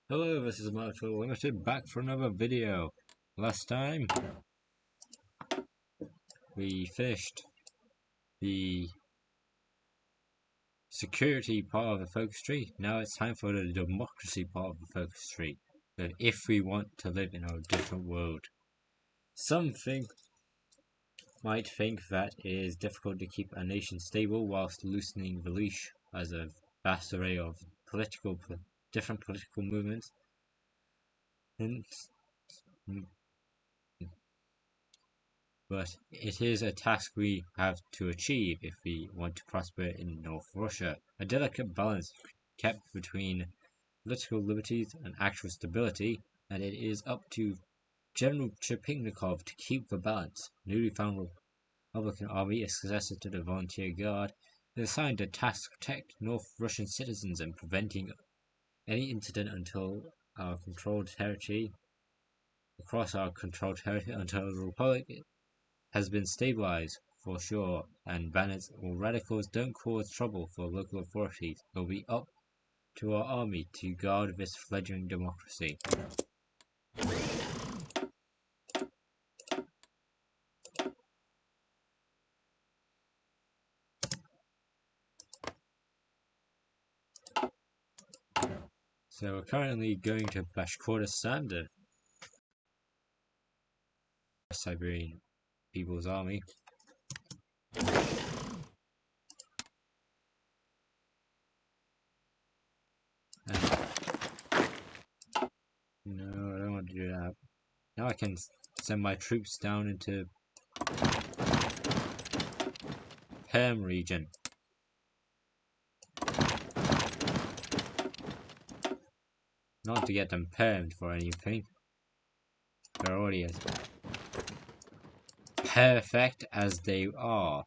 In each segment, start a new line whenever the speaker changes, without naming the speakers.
Hello, this is Marshall Limited back for another video. Last time we finished the security part of the focus tree. Now it's time for the democracy part of the focus tree. So if we want to live in a different world. Some might think that it is difficult to keep a nation stable whilst loosening the leash as a vast array of different political movements. But it is a task we have to achieve if we want to prosper in North Russia. A delicate balance kept between political liberties and actual stability, and it is up to General Chepignikov to keep the balance. Newly found Republican Army, a successor to the Volunteer Guard, is assigned a task to protect North Russian citizens and preventing any incident until our controlled territory until the Republic has been stabilized for sure, and banners or radicals don't cause trouble for local authorities. It will be up to our army to guard this fledgling democracy. So we're currently going to Bashkortostan, the Siberian People's Army. No, I don't want to do that. Now I can send my troops down into Perm region. Not to get them permed for anything. They're already as perfect as they are.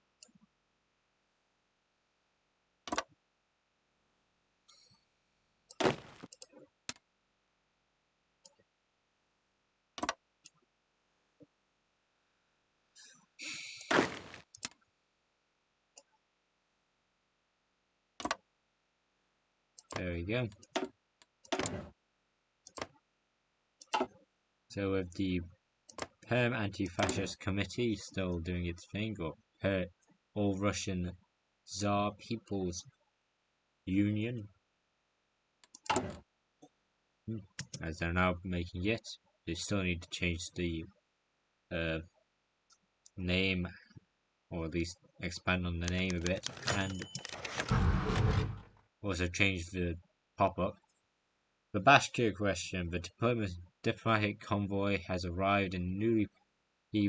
There we go. So with the Perm Anti-Fascist Committee still doing its thing, or All-Russian Tsar People's Union, as they're now making it, they still need to change the name, or at least expand on the name a bit, and also change the pop-up. The Bashkir question. The diplomatic convoy has arrived in newly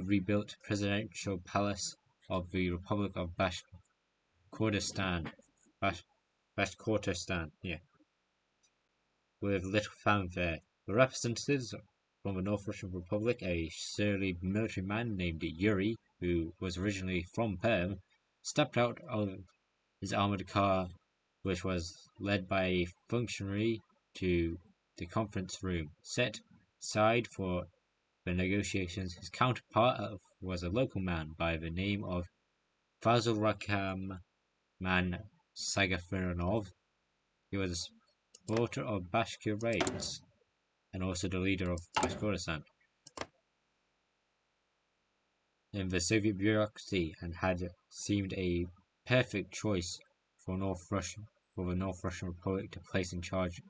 rebuilt presidential palace of the Republic of Bashkortostan. Bashkortostan, yeah. With little fanfare. The representatives from the North Russian Republic, a surly military man named Yuri, who was originally from Perm, stepped out of his armored car, which was led by a functionary, to the conference room set aside for the negotiations. His counterpart was a local man by the name of Fazilrakam Sagafiranov. He was a supporter of Bashkir raids and also the leader of Bashkortostan in the Soviet bureaucracy, and had seemed a perfect choice for the North Russian Republic to place in charge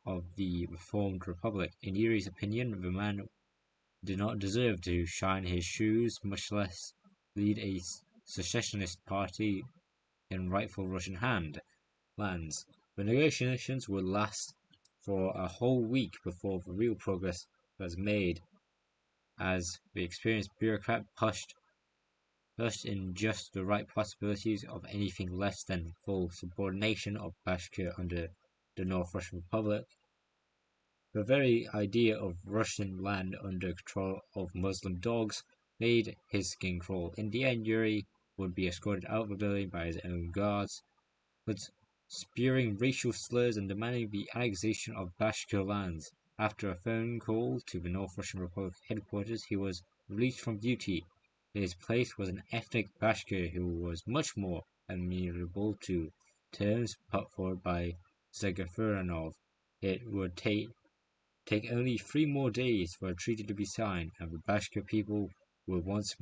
of the reformed republic. In Yuri's opinion, the man did not deserve to shine his shoes, much less lead a secessionist party in rightful Russian lands. The negotiations would last for a whole week before the real progress was made, as the experienced bureaucrat pushed in just the right possibilities of anything less than full subordination of Bashkir under the North Russian Republic. The very idea of Russian land under control of Muslim dogs made his skin crawl. In the end, Yuri would be escorted out of the building by his own guards, but spewing racial slurs and demanding the annexation of Bashkir lands. After a phone call to the North Russian Republic headquarters, he was released from duty. In his place was an ethnic Bashkir who was much more amenable to terms put forward by Sagafiranov. it would take only 3 more days for a treaty to be signed, and the Bashkir people were once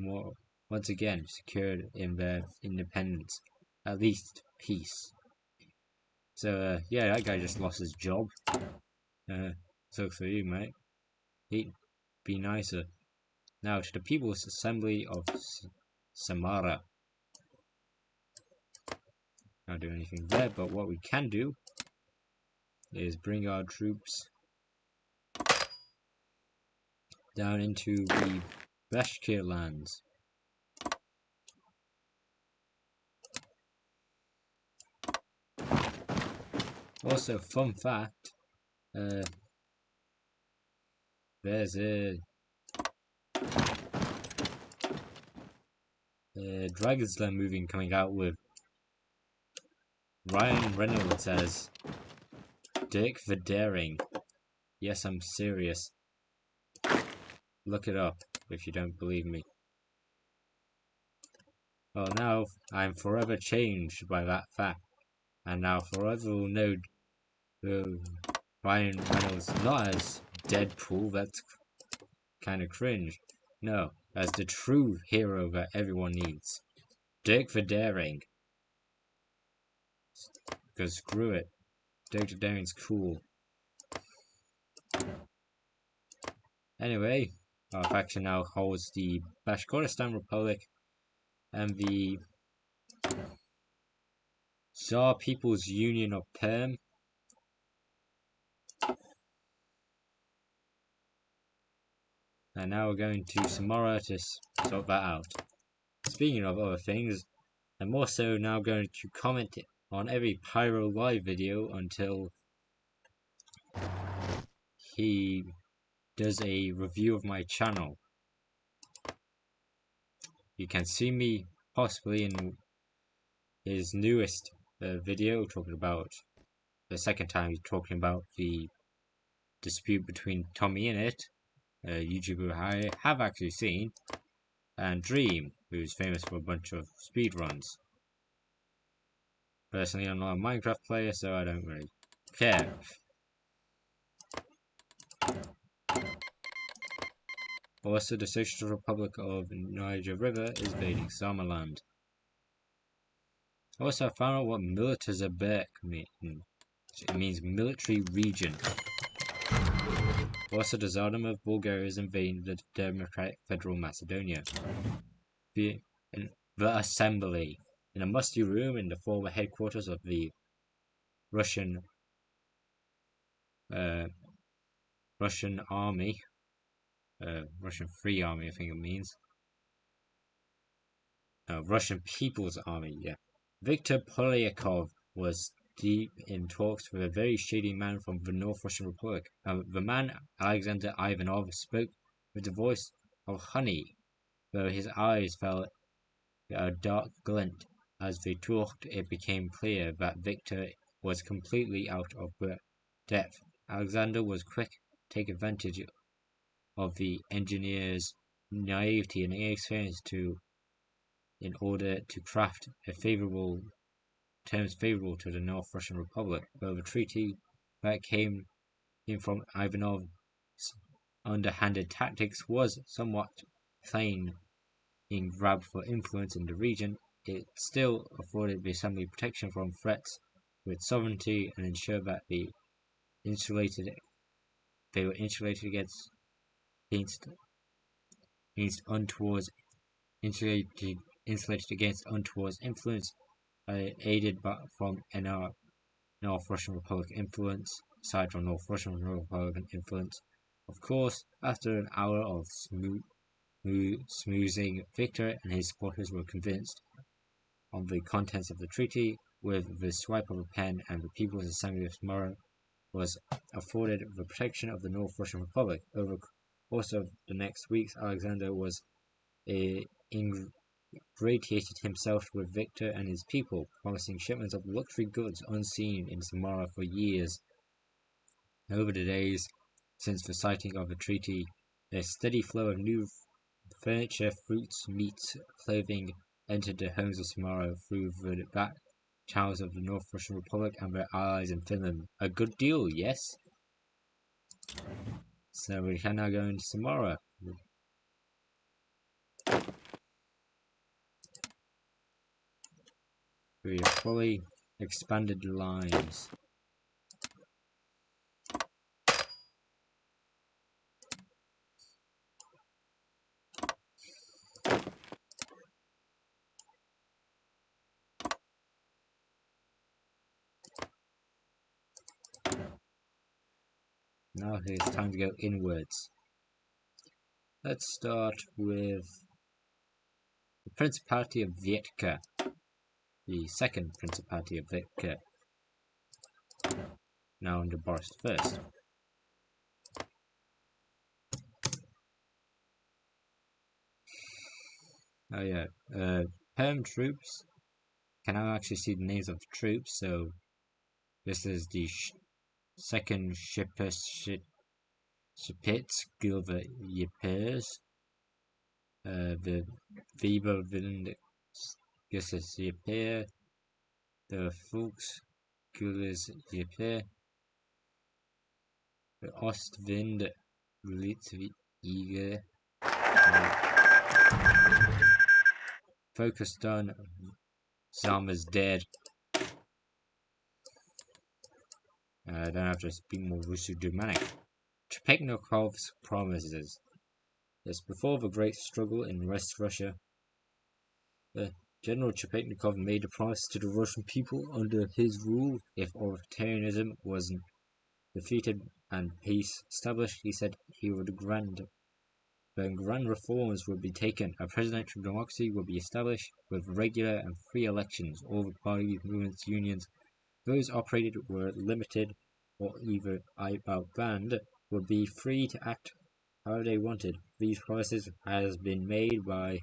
again secured in their independence, at least peace. So yeah, that guy just lost his job. Sucks for you, mate. He'd be nicer. Now to the People's Assembly of Samara. Not doing anything there, but what we can do is bring our troops down into the Bashkir lands. Also, fun fact, there's a Dragon's Den movie coming out with Ryan Reynolds as Dirk the Daring. Yes, I'm serious. Look it up if you don't believe me. Well, now I'm forever changed by that fact, and now forever will know Ryan Reynolds not as Deadpool, that's kind of cringe. No, as the true hero that everyone needs. Dirk the Daring. Because screw it. Dirk the Daring's cool. Anyway, our faction now holds the Bashkortostan Republic and the Tsar People's Union of Perm. And now we're going to Samara to sort that out. Speaking of other things, I'm also now going to comment on every Pyro Live video until he does a review of my channel. You can see me possibly in his newest video talking about the second time he's talking about the dispute between Tommy Innit, a YouTuber I have actually seen, and Dream, who's famous for a bunch of speedruns. Personally, I'm not a Minecraft player, so I don't really care. Also, the Socialist Republic of Niger River is invading Somaliland. Also, I found out what Militazabek means. It means military region. Also, the Tsardom of Bulgaria is invading the Democratic Federal Macedonia. The assembly. In a musty room in the former headquarters of the Russian army. Russian Free Army, I think it means. Russian People's Army, yeah. Viktor Polyakov was deep in talks with a very shady man from the North Russian Republic. The man, Alexander Ivanov, spoke with the voice of honey, though his eyes fell a dark glint. As they talked, it became clear that Viktor was completely out of depth. Alexander was quick to take advantage of the engineer's naivety and inexperience in order to craft terms favorable to the North Russian Republic. Though the treaty that came in from Ivanov's underhanded tactics was somewhat plain in grab for influence in the region, it still afforded the assembly protection from threats to its sovereignty and ensured that they were insulated against untoward influence, aided from North Russian Republic influence, aside from North Russian Republican influence. Of course, after an hour of smoozing, Viktor and his supporters were convinced on the contents of the treaty. With the swipe of a pen, and the People's Assembly of Samara was afforded the protection of the North Russian Republic. Over the course of the next weeks, Alexander was ingratiated himself with Viktor and his people, promising shipments of luxury goods unseen in Samara for years. Over the days since the signing of the treaty, a steady flow of new furniture, fruits, meats, clothing entered the homes of Samara through the back channels of the North Russian Republic and their allies in Finland. A good deal, yes? So we can now go into Samara. We have fully expanded lines. Now it's time to go inwards. Let's start with the Principality of Vietka, the second Principality of Vietka, now under Boris I. Oh yeah, Perm troops can now actually see the names of the troops. So this is the second Shipitz Gilver Ypres, the Weberwind Ypres, the Fuchs Gules Ypres, the Ostwind Litvige, focused on Zama's dead. I don't have to speak more Russo-Germanic. Chepetnikov's promises. Yes, before the Great Struggle in West Russia, General Chepetnikov made a promise to the Russian people under his rule. If authoritarianism was defeated and peace established, he said he would grand reforms would be taken. A presidential democracy would be established with regular and free elections. All the parties, movements, unions, those operated were limited or either banned, would be free to act however they wanted. These promises has been made by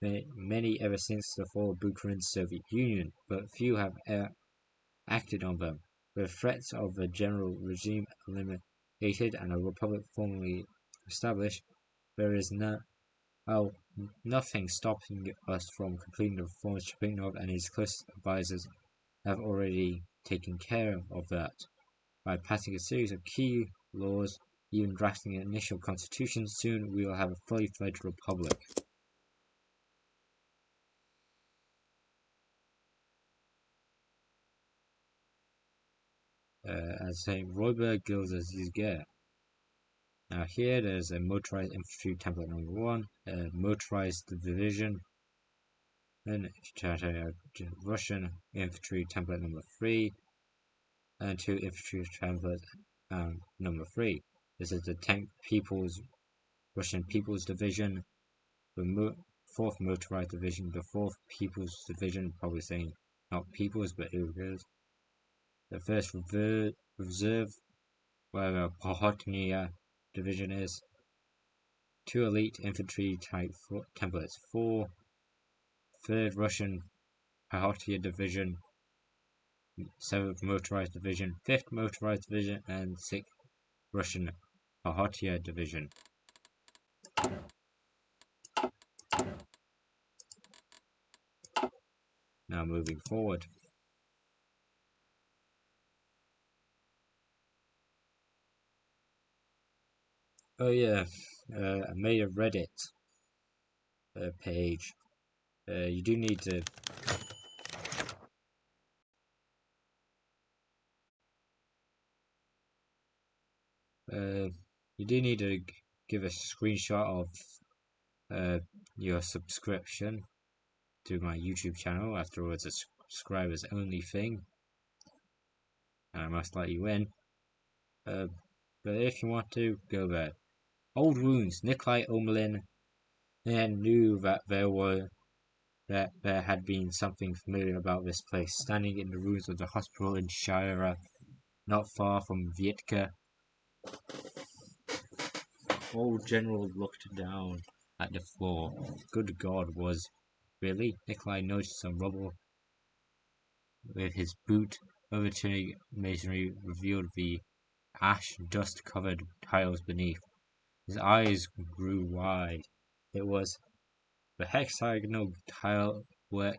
many ever since the fall of Bucharest's Soviet Union, but few have acted on them. With threats of a general regime eliminated and a republic formally established, there is nothing stopping us from completing the reforms. Chepetnikov and his close advisors have already taken care of that by passing a series of key laws, even drafting an initial constitution. Soon we will have a fully fledged republic. As saying Räuber Gilzer. Now here there's a motorized infantry template number 1, a motorized division, then Russian infantry template number 3, and 2 infantry template number 3. This is the Russian People's Division, the 4th Motorized Division, the 4th People's Division, probably saying not People's, but here it goes. The 1st Reserve, where the Pohotnia Division is. 2 Elite Infantry Type templates 4, 3rd Russian Pohotnia Division, 7th Motorized Division, 5th Motorized Division, and 6th Russian Pohotnia Division. Now moving forward. Oh yeah, I made a Reddit page. You do need to give a screenshot of your subscription to my YouTube channel. Afterwards, a subscribers only thing, and I must let you in. But if you want to, go there. Old wounds. Nikolai Omelin knew that there had been something familiar about this place. Standing in the ruins of the hospital in Shira, not far from Vietka, old general looked down at the floor. Good God, really? Nikolai noticed some rubble. With his boot overturning masonry revealed the ash dust covered tiles beneath. His eyes grew wide. It was the hexagonal tile work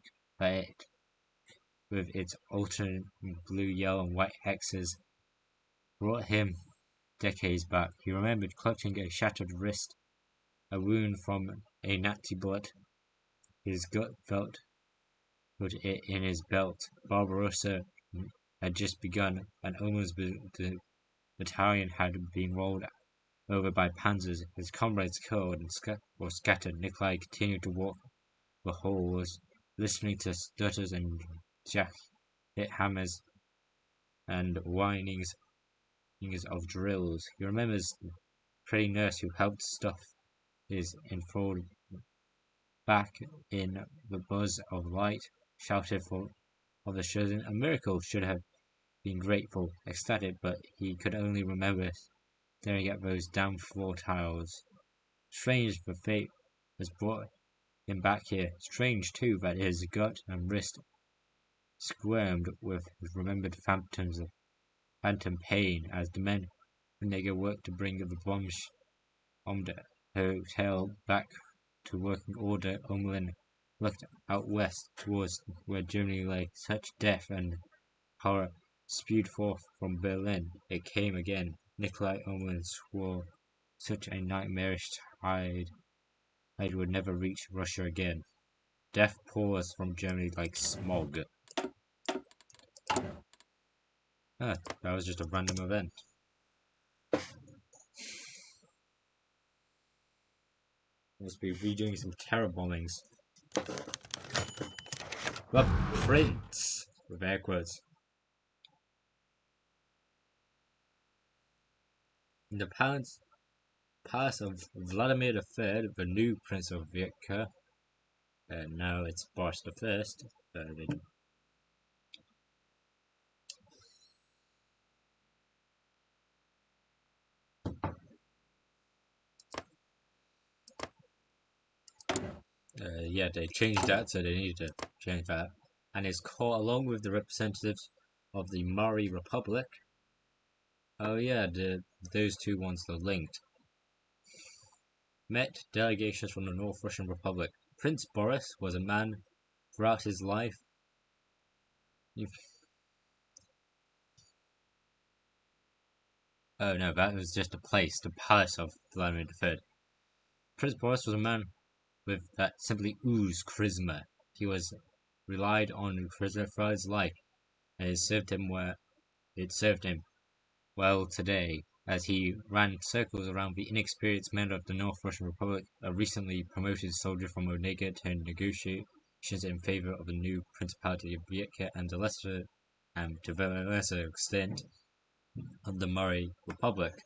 with its alternate blue, yellow, and white hexes brought him decades back. He remembered clutching a shattered wrist, a wound from a Nazi bullet. His gut felt put it in his belt. Barbarossa had just begun, and almost the battalion had been rolled over by panzers. His comrades killed and scattered. Nikolai continued to walk the halls, listening to stutters and jacket hammers and whinings of drills. He remembers the pretty nurse who helped stuff his enfolded back in the buzz of light, shouted for of the chosen. A miracle should have been grateful, ecstatic, but he could only remember staring at those damn floor tiles. Strange the fate has brought him back here. Strange, too, that his gut and wrist squirmed with his remembered phantom pain as the men and nigger worked to bring the bombed hotel back to working order. Umlin looked out west towards where Germany lay. Such death and horror spewed forth from Berlin. It came again. Nikolai Umlin swore such a nightmarish tide would never reach Russia again. Death pours from Germany like smog. Ah, that was just a random event. Must be redoing some terror bombings. The Prince, with air quotes. In the palace of Vladimir III, the new Prince of Vyetka, now it's Boris I. Yeah, they changed that, so they needed to change that. And his court, along with the representatives of the Mari Republic. Oh yeah, those two ones are linked. Met delegations from the North Russian Republic. Prince Boris was a man throughout his life. Oh no, that was just a place, the palace of Vladimir III. Prince Boris was a man with that simply oozed charisma. He was relied on charisma throughout his life, and it served him well today, as he ran circles around the inexperienced men of the North Russian Republic. A recently promoted soldier from Onega turned negotiations in favor of the new Principality of Vyetka and to a lesser extent of the Murray Republic,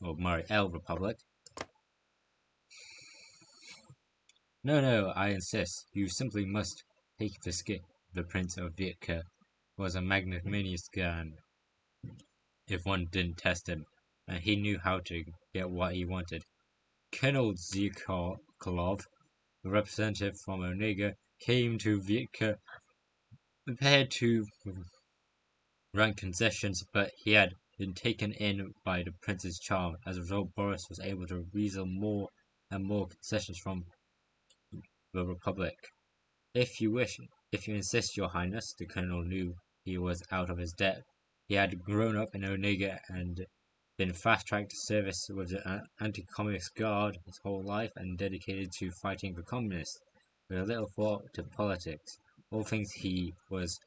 or Murray L Republic. No, I insist. You simply must take the skip. The Prince of Vyetka was a magnanimous man, if one didn't test him, and he knew how to get what he wanted. Colonel Zykolov, the representative from Onega, came to Vyetka prepared to grant concessions, but he had been taken in by the prince's charm. As a result, Boris was able to weasel more and more concessions from the Republic. If you insist, Your Highness, the colonel knew he was out of his depth. He had grown up in Onega and been fast-tracked to service with the anti-communist guard his whole life and dedicated to fighting the communists, with a little thought to politics. All things he was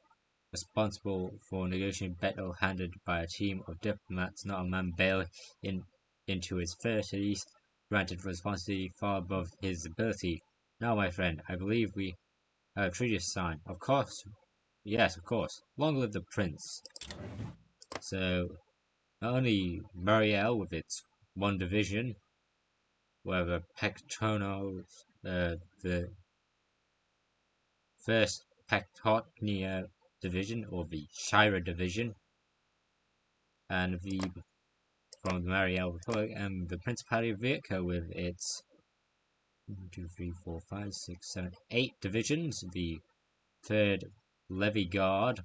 responsible for negotiating battle handed by a team of diplomats, not a man bailed into his 30s, granted responsibility far above his ability. Now, my friend, I believe we have a treaty to sign. Of course. Yes, of course. Long live the prince. So, not only Mariel with its one division, where the Pectonos, the first Pectotnia division, or the Shira division, and from the Mariel Republic, and the Principality of Vyetka with its 1, 2, 3, 4, 5, 6, 7, 8 divisions, the 3rd Levy Guard,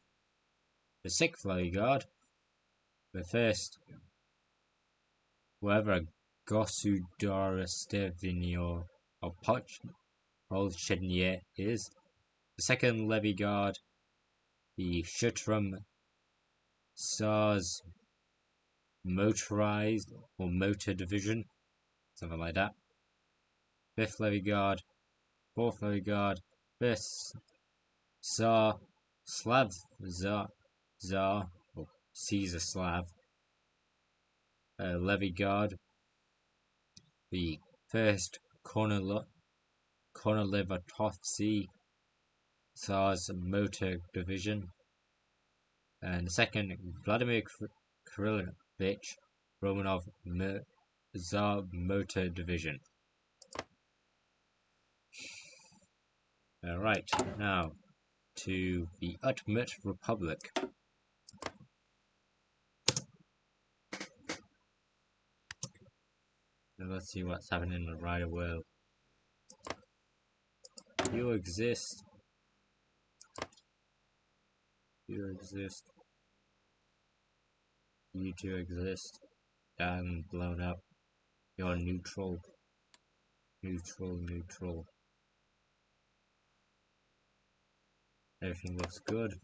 the 6th Levy Guard, the 1st whatever Gosudarstvenio of Polchenie is, the 2nd Levy Guard, the Shutram Sars motorized or motor division, something like that. 5th Levy Guard, 4th Levy Guard, 5th Tsar, Slav Tsar, or Caesar Slav Levy Guard, the 1st Kornelivatovsky Tsar's Motor Division, and the 2nd Vladimir Kirillovich Romanov Tsar Motor Division. Alright, now to the Ultimate Republic. Now let's see what's happening in the wider world. You exist. You exist. You two exist. Down, blown up. You're neutral. Neutral. Everything looks good.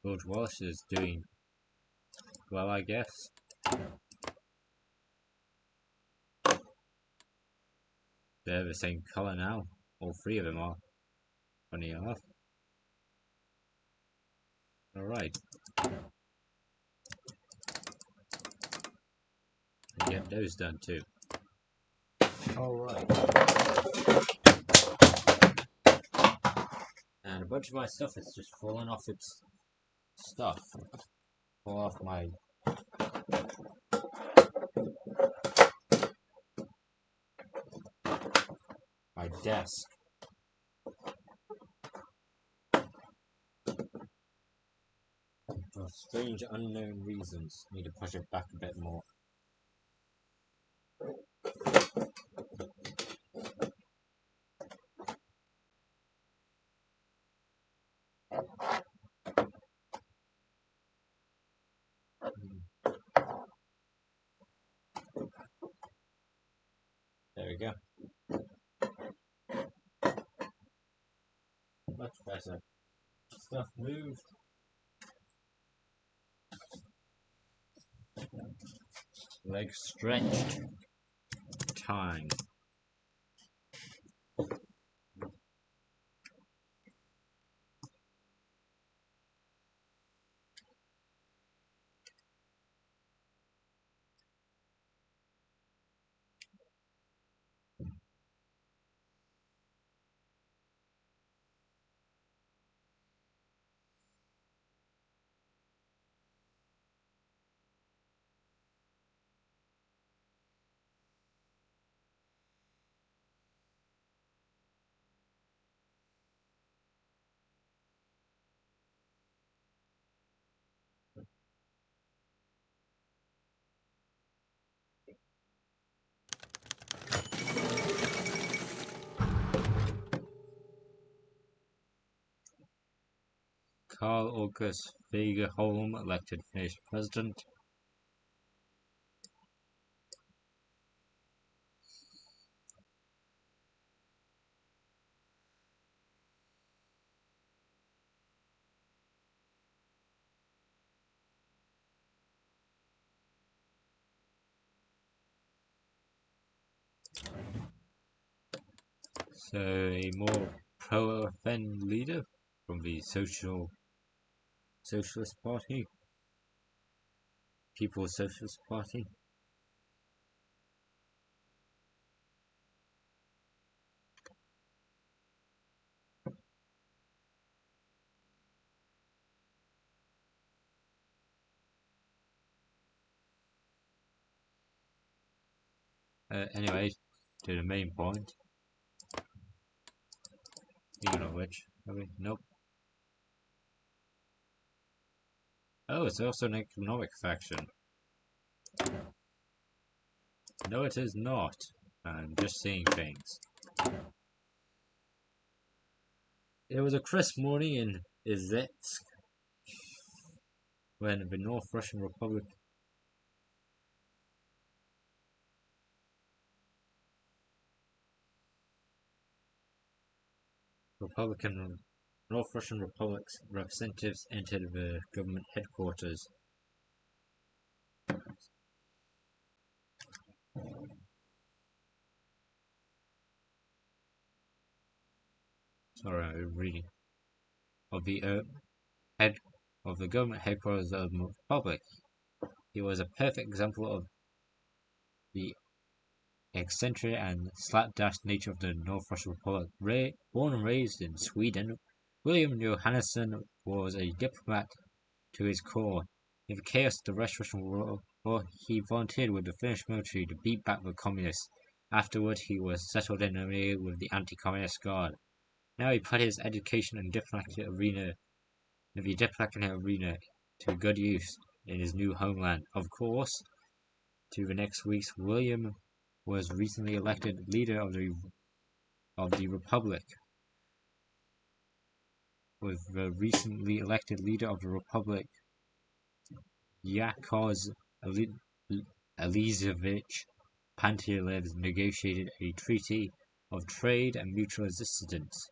George Wallace is doing well, I guess. They're the same colour now. All 3 of them are. Funny enough. Alright. Get those done too. Alright. And a bunch of my stuff is just falling off its stuff. Fall off my desk. For strange unknown reasons. Need to push it back a bit more. There we go. Much better. Stuff moved. Legs stretched. Time. Karl August Fagerholm elected Finnish president. So a more pro-FN leader from the Socialist Party, People's Socialist Party. Anyway, to the main point. Speaking of which, nope. Oh, it's also an economic faction. No, it is not. I'm just seeing things. It was a crisp morning in Izhetsk when the North Russian Republican North Russian Republic's representatives entered the government headquarters Sorry, I'm reading. Of the head of the government headquarters of the Republic. He was a perfect example of the eccentric and slapdash nature of the North Russian Republic. Born and raised in Sweden, William Johannesson was a diplomat to his core. In the chaos of the West Russian War, he volunteered with the Finnish military to beat back the communists. Afterward, he was settled in Armenia with the anti-communist guard. Now he put his education in the diplomatic arena to good use in his new homeland. Of course, to the next week's William was recently elected leader of the Republic. With the recently elected leader of the Republic, Yakov Elizavich Pantelev negotiated a treaty of trade and mutual assistance.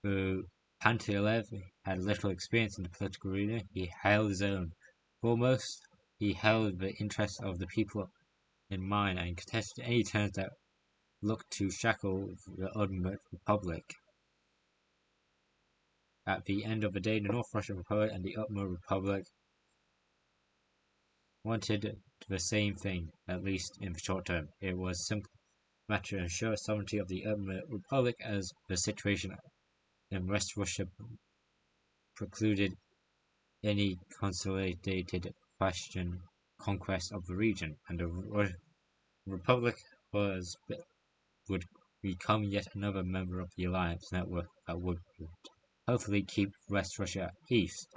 Though Pantelev had little experience in the political arena, he held his own. Foremost, he held the interests of the people in mind and contested any terms that looked to shackle the ultimate republic. At the end of the day, the North Russian Republic and the Ultimate Republic wanted the same thing, at least in the short term. It was a simple matter to ensure sovereignty of the Ultimate Republic, as the situation in West Russia precluded any consolidated conquest of the region, and the Republic would become yet another member of the alliance network that would hopefully keep West Russia at peace.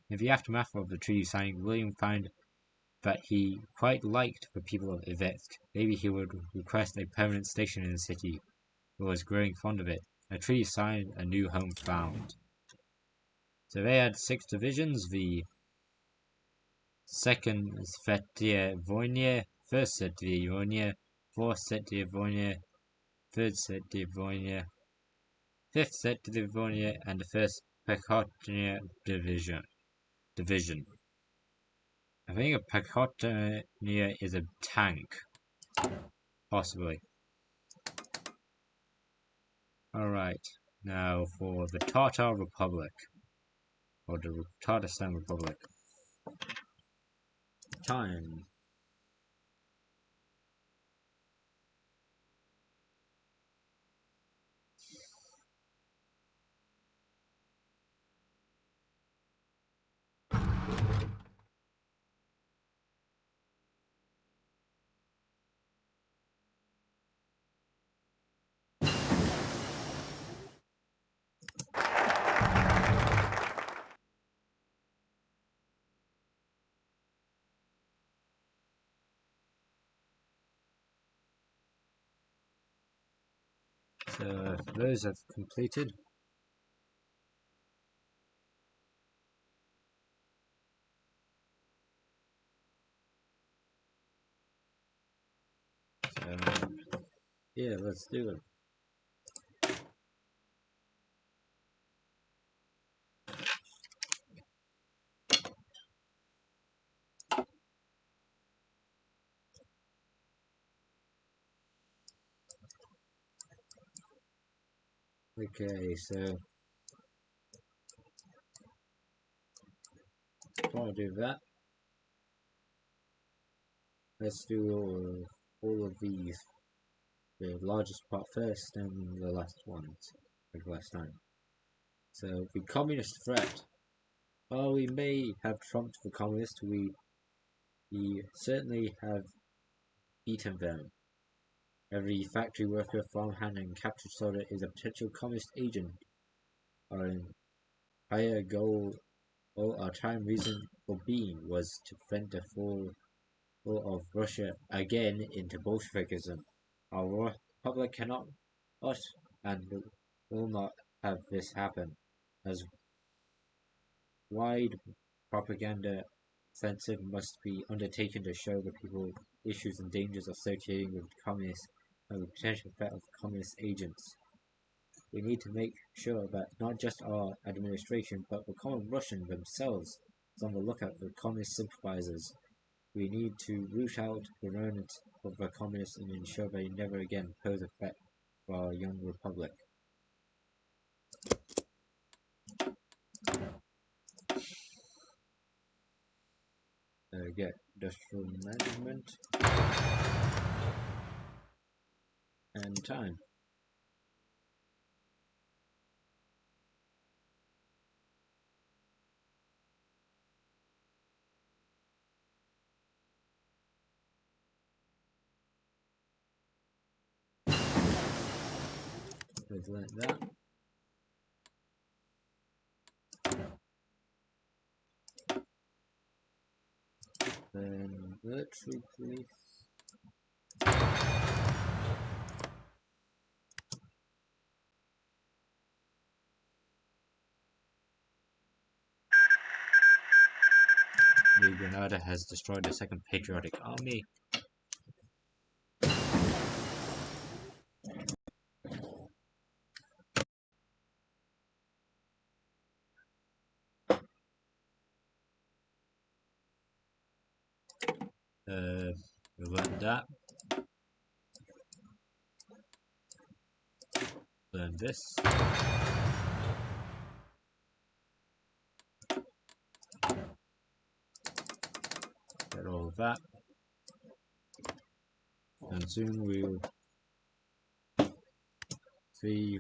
In the aftermath of the treaty signing, William found that he quite liked the people of Ivets. Maybe he would request a permanent station in the city. He was growing fond of it. A treaty signed, a new home found. So they had 6 divisions: the 2nd Svetiavonia, 1st Svetiavonia, 4th Svetiavonia, 3rd Svetiavonia, 5th Svetiavonia, and the 1st Pechotnia division. I think a Pechotnia is a tank. Possibly. Alright, now for the Tatar Republic. Or the Tatarstan Republic. Time. So those have completed. So yeah, let's do it. Okay, so before I do that, let's do all of these. The largest part first, and the last ones, like last time. So the communist threat. While we may have trumped the communists, we certainly have beaten them. Every factory worker, farmhand, and captured soldier is a potential communist agent. Our entire goal, our time reason for being, was to prevent the fall of Russia again into Bolshevikism. Our republic cannot and will not have this happen, as wide propaganda offensive must be undertaken to show the people issues and dangers associated with communists and the potential threat of communist agents. We need to make sure that not just our administration, but the common Russian themselves is on the lookout for communist sympathizers. We need to root out the remnants of the communists and ensure they never again pose a threat for our young republic. Get industrial management and time. We've learnt that. Then virtual police. New Granada has destroyed the Second Patriotic Army. We learned that. Learn this. Get all of that. And soon we'll see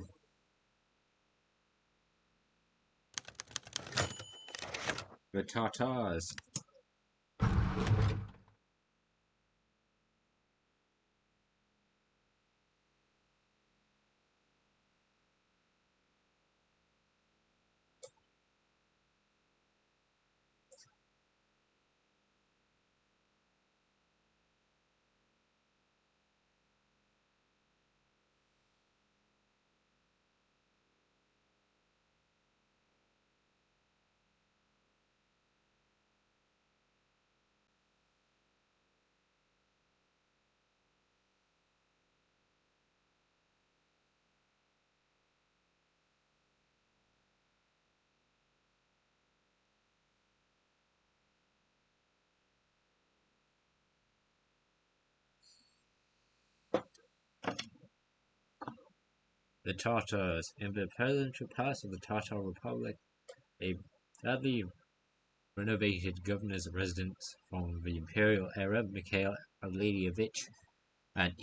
the Tatars. The Tatars. In the presidential palace of the Tatar Republic, a badly renovated governor's residence from the imperial era, Mikhail Aladievich and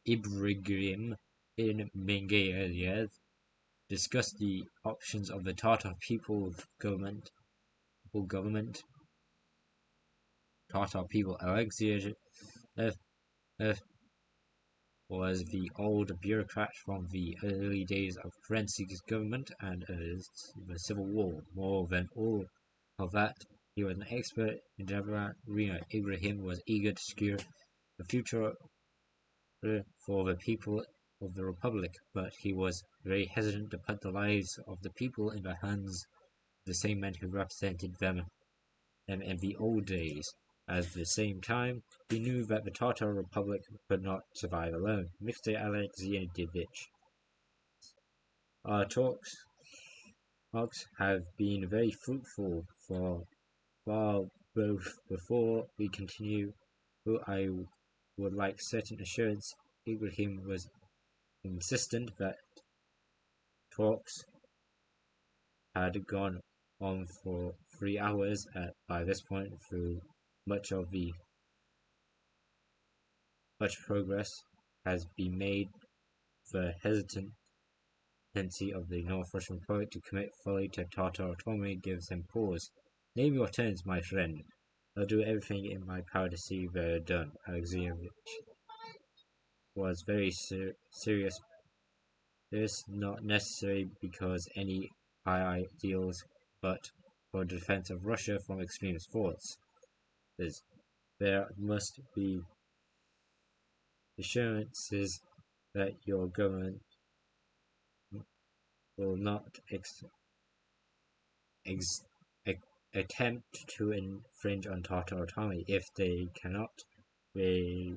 Ibrahim in Mengayev discussed the options of the Tatar people government. Tatar people Alexei was the old bureaucrat from the early days of Kerensky's government and the Civil War. More than all of that, he was an expert in the arena. Ibrahim was eager to secure the future for the people of the Republic, but he was very hesitant to put the lives of the people in the hands of the same men who represented them in the old days. At the same time, he knew that the Tatar Republic could not survive alone. Mr. Alexeyevich, our talks have been very fruitful for while both before we continue. I would like certain assurance. Ibrahim was insistent that talks had gone on for 3 hours by this point. Through much progress has been made. The hesitancy of the North Russian Republic to commit fully to Tatar autonomy gives them pause. Name your terms, my friend. I'll do everything in my power to see they're done. Alexeyevich was very serious. This not necessary because any high ideals, but for the defense of Russia from extremist force. There must be assurances that your government will not attempt to infringe on Tatar autonomy. If they cannot, they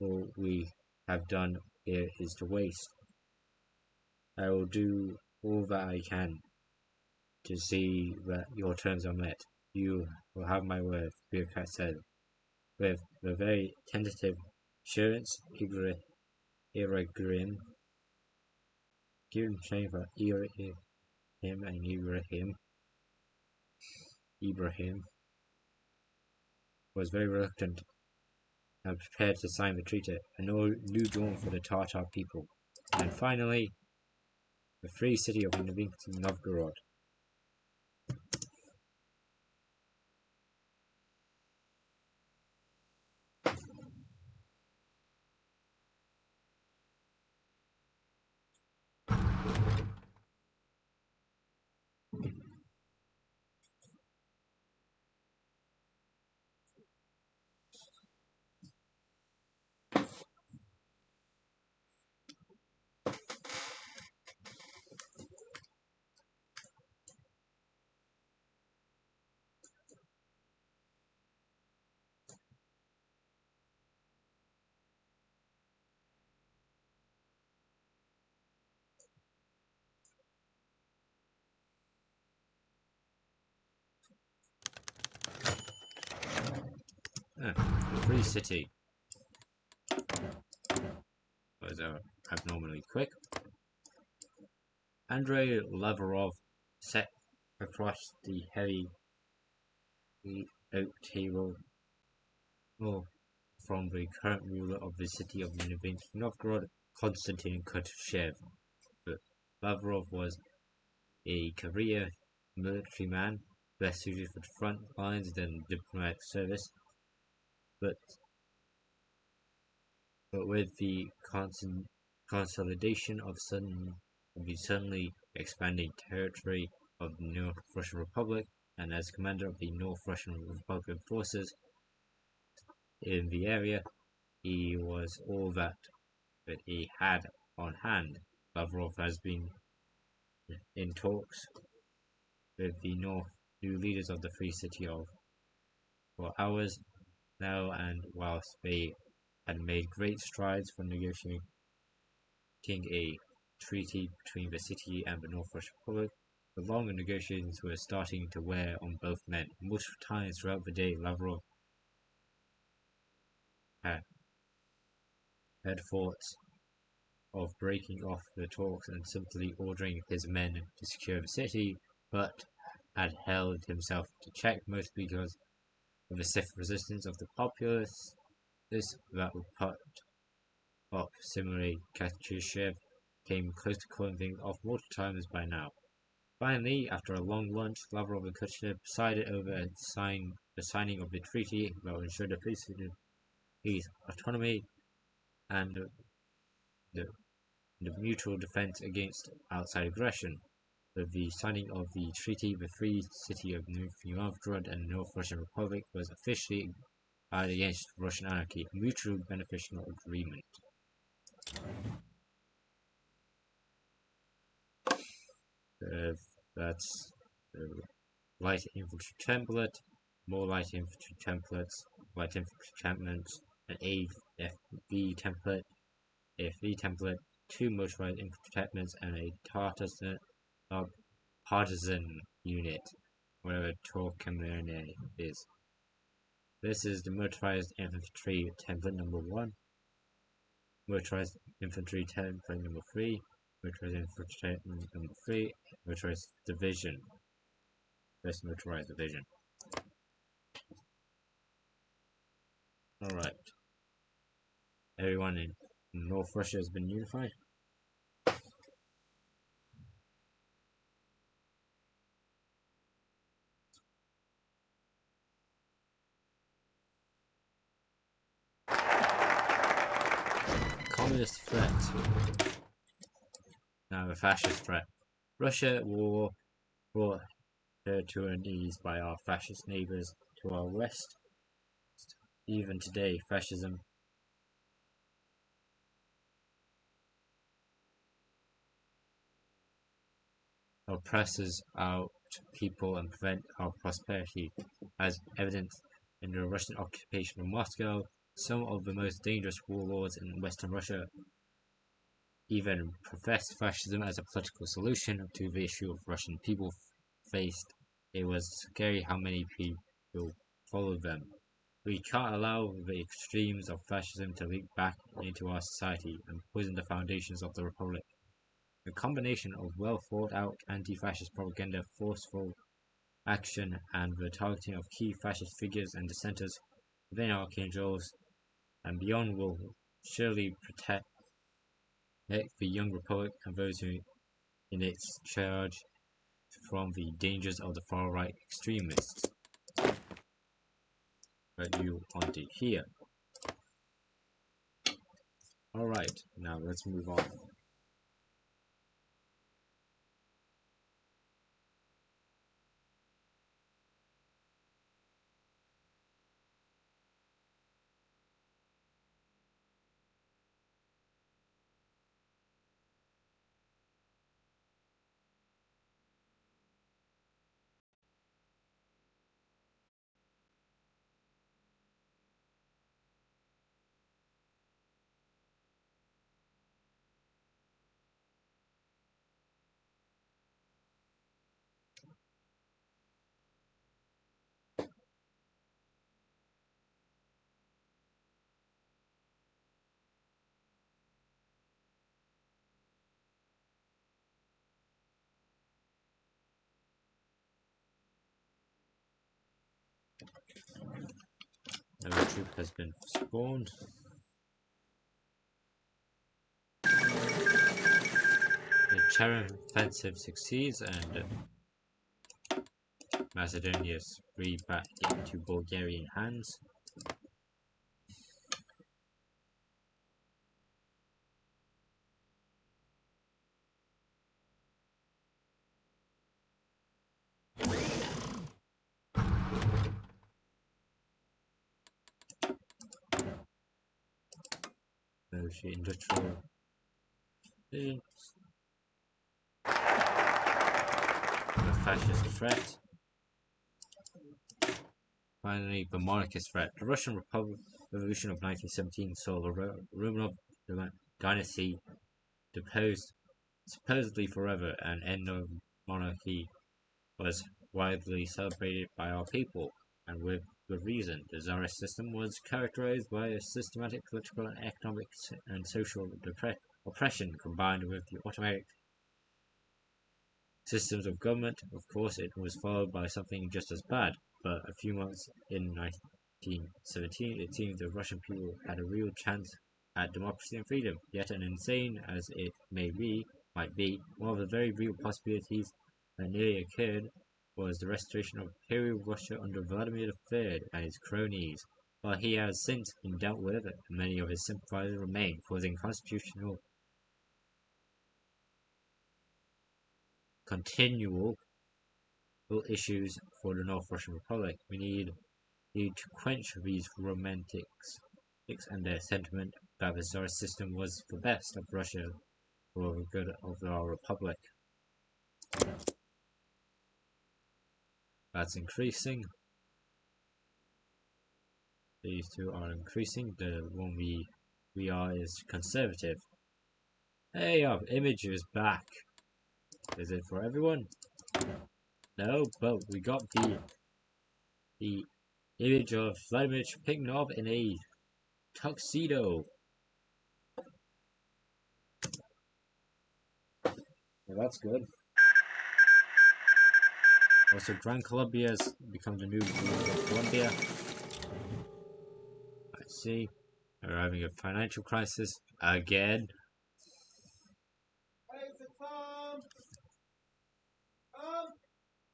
all we have done here is to waste. I will do all that I can to see that your terms are met. You will have my word, the bureaucrat said, with a very tentative assurance. Ibrahim was very reluctant and prepared to sign the treaty, a new dawn for the Tatar people. And finally, the free city of Novgorod. The free city was abnormally quick. Andrei Lavrov sat across the heavy oak table from the current ruler of the city of Novgorod, Konstantin Kutyshev. Lavrov was a career military man, best suited for the front lines than diplomatic service, but with the consolidation of the suddenly expanding territory of the North Russian Republic, and as commander of the North Russian Republican forces in the area, he was all that he had on hand. Lavrov has been in talks with the new leaders of the Free City for hours now, and whilst they had made great strides for negotiating a treaty between the city and the North Russian Republic, the longer negotiations were starting to wear on both men. Multiple times throughout the day, Lavrov had thoughts of breaking off the talks and simply ordering his men to secure the city, but had held himself to check, mostly because of the stiff resistance of the populace. This that would put up. Similarly, Kutyshev came close to calling things off multiple times by now. Finally, after a long lunch, Lavrov and Kutyshev presided over the signing of the treaty that would ensure the peace, autonomy, and the mutual defense against outside aggression. With the signing of the treaty, the free city of Novgorod and the North Russian Republic was officially allied against Russian anarchy, a mutually beneficial agreement. That's the light infantry template, more light infantry templates, light infantry encampments, an AFV template, 2 motorized infantry encampments, and a partisan unit, whatever Torkamerne is. This is the motorized infantry template number 1, motorized infantry template number 3, motorized infantry template number 3, motorized division. First motorized division. Alright. Everyone in North Russia has been unified. Communist threat. Now the fascist threat. Russia war brought her to her knees by our fascist neighbours to our west. Even today, fascism oppresses our people and prevents our prosperity, as evidenced in the Russian occupation of Moscow Some of the most dangerous warlords in Western Russia even professed fascism as a political solution to the issue of Russian people faced. It was scary how many people followed them. We can't allow the extremes of fascism to leak back into our society and poison the foundations of the Republic. The combination of well-thought-out anti-fascist propaganda, forceful action, and the targeting of key fascist figures and dissenters within our controls and beyond will surely protect the young Republic and those who in its charge from the dangers of the far-right extremists that you want to hear. Alright, now let's move on. Another troop has been spawned. The Cherem offensive succeeds and Macedonia is freed back into Bulgarian hands. Military industrial divisions. The fascist threat. Finally, the monarchist threat. The Russian Revolution of 1917 saw the Romanov dynasty deposed supposedly forever, and end of monarchy was widely celebrated by our people, and with good reason. The Tsarist system was characterized by a systematic political and economic and social oppression combined with the automatic systems of government. Of course, it was followed by something just as bad, but a few months in 1917, it seemed the Russian people had a real chance at democracy and freedom. Yet, an insane as it might be, one of the very real possibilities that nearly occurred was the restoration of Imperial Russia under Vladimir III and his cronies. While he has since been dealt with, many of his sympathizers remain, causing constitutional continual issues for the North Russian Republic. We need to quench these romantics and their sentiment that the Tsarist system was the best of Russia for the good of our Republic. That's increasing. These two are increasing. The one we are is conservative. Hey, our image is back. Is it for everyone? No, but we got the image of Vladimir Pignov in a tuxedo. Well, that's good. Also, Grand Colombia has become the new ruler of Colombia. I see. We're having a financial crisis again.
Hey, it's Tom. Tom,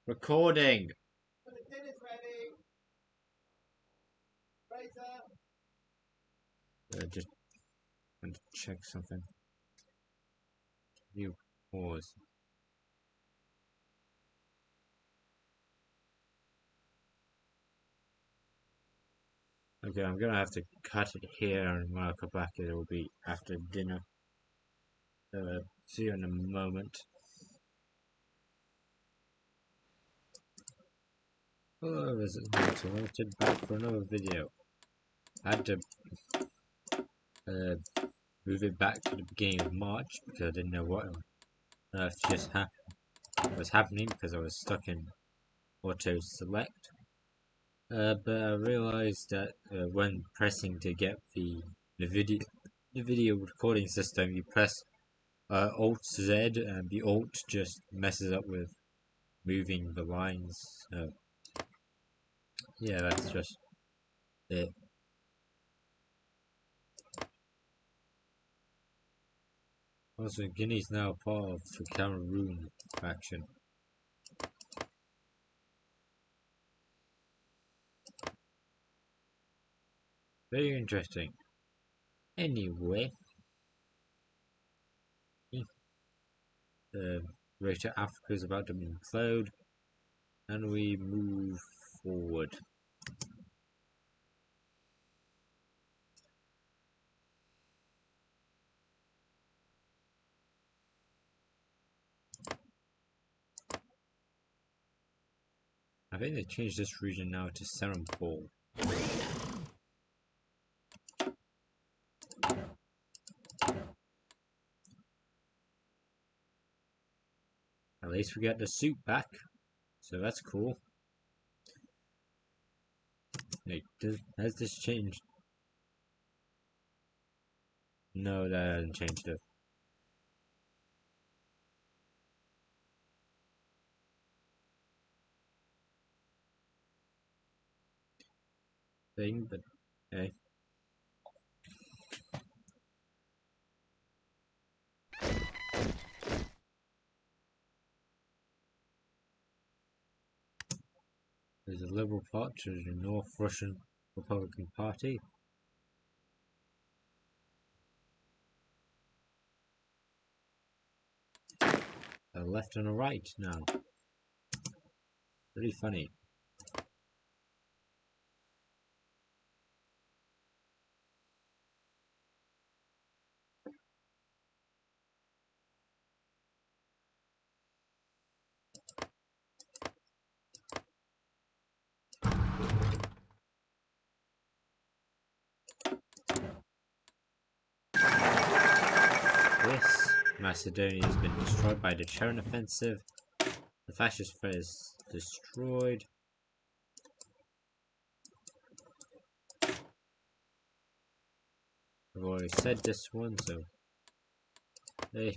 Recording.
the dinner's ready. Waiter.
Just want to check something. You pause. Okay, I'm gonna have to cut it here, and when I come back, it will be after dinner. See you in a moment. Hello, this is Martin. Back for another video. had to move it back to the beginning of March because I didn't know what on earth just was happening because I was stuck in auto select. But I realized that when pressing to get the video recording system, you press Alt Z and the Alt just messes up with moving the lines. Yeah, that's just it. Also, Guinea's now part of the Cameroon faction. Very interesting. Anyway, Greater Africa is about to implode, and we move forward. I think they changed this region now to Serampore. At least we get the suit back, so that's cool. Wait, has this changed? No, that hasn't changed it. Thing, but hey. There's a liberal part to the North Russian Republican Party. A left and a right now. Pretty funny. This Macedonia has been destroyed by the Cheran offensive. The fascist threat is destroyed. I've already said this one, so hey.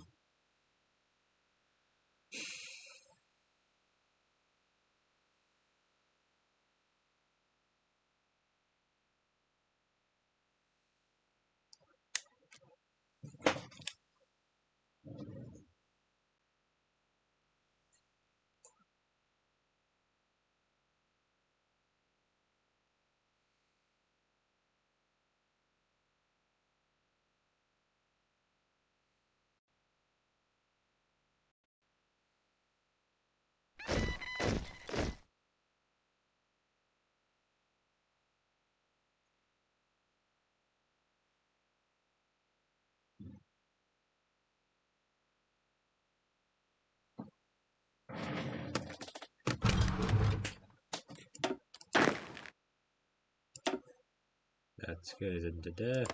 That's good into there.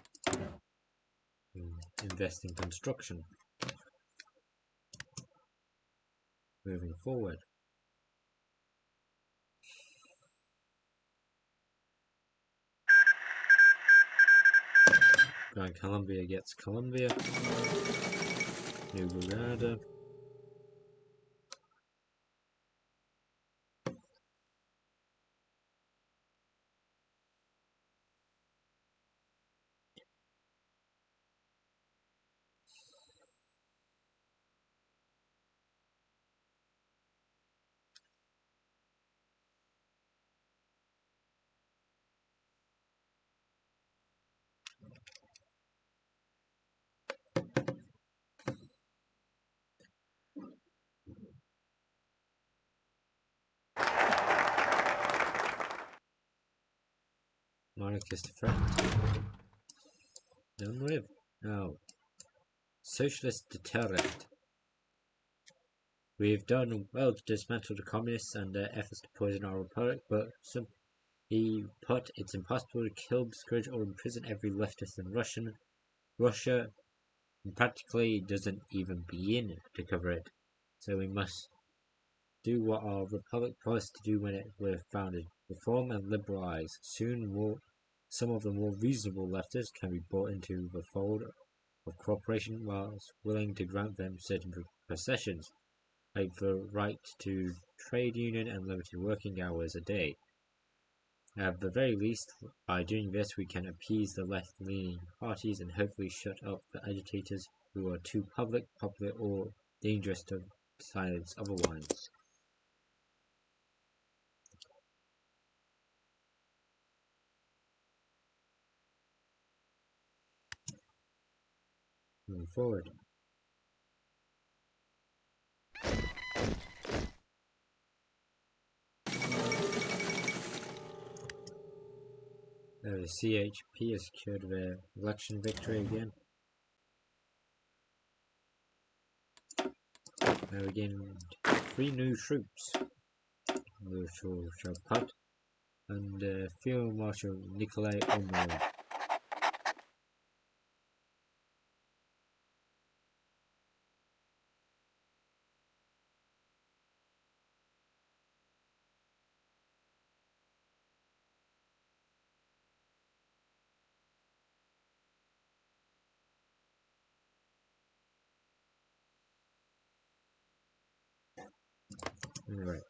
Invest in construction. Moving forward. Grand Columbia gets Columbia. New Granada. Monarchist threat. Done with. Now, socialist deterrent. We've done well to dismantle the communists and their efforts to poison our republic, but He put, "It's impossible to kill, discourage, or imprison every leftist in Russia practically doesn't even begin to cover it. So we must do what our republic promised to do when it was founded: reform and liberalize. Soon some of the more reasonable leftists can be brought into the fold of cooperation whilst willing to grant them certain concessions, like the right to trade union and limited working hours a day. At the very least, by doing this we can appease the left-leaning parties and hopefully shut up the agitators who are too popular, or dangerous to silence otherwise." Moving forward. The CHP has secured their election victory again. Now we gained 3 new troops: Marshal Sharpat and Field Marshal Nikolai Omarov. Right.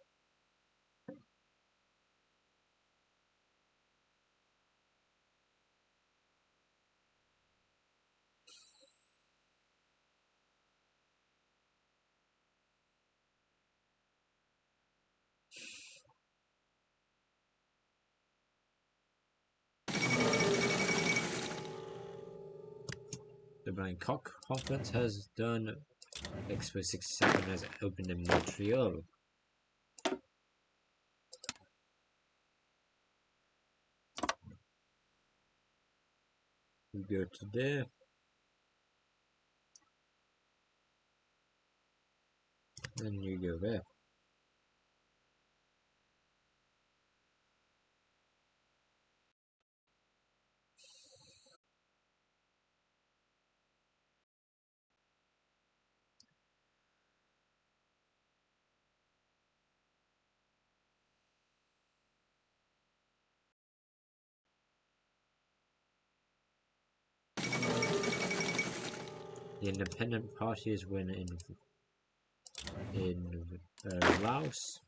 The Bangkok conference has done. Expo 67 has opened in Montreal. We go to there. Then you go there. The independent parties win in Laos.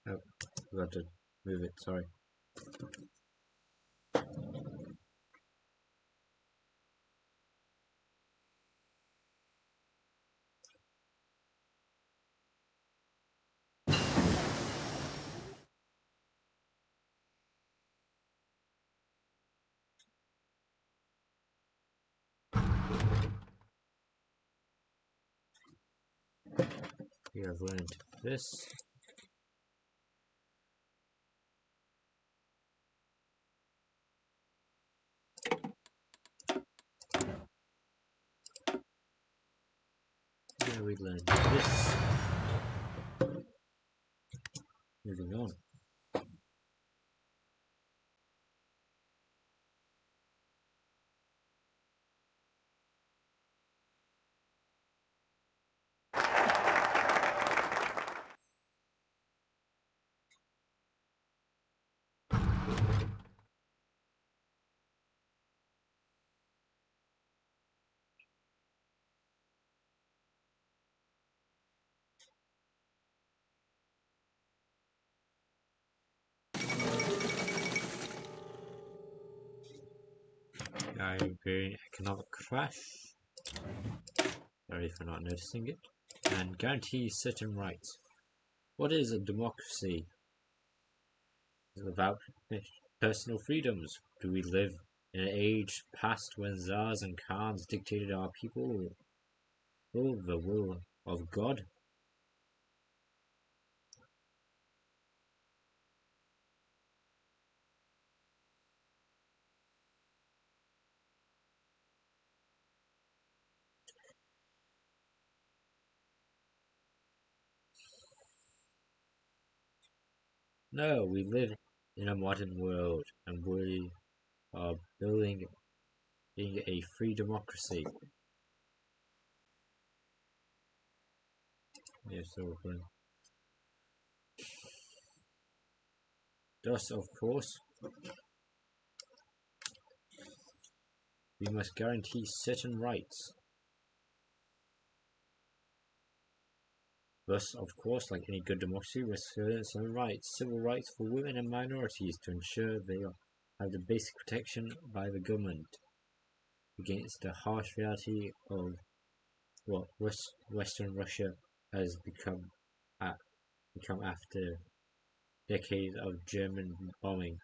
Oh, forgot to move it, sorry. We have learned this. Now we learned this. Moving on. Iberian economic crash. Sorry for not noticing it. And guarantees certain rights. What is a democracy? Without personal freedoms? Do we live in an age past when czars and khans dictated our people? The will of God? No, we live in a modern world and we are building a free democracy. Yes, open. Thus, of course, we must guarantee certain rights. Thus, of course, like any good democracy, we certain rights, civil rights for women and minorities to ensure they have the basic protection by the government against the harsh reality of what Western Russia has become after decades of German bombing.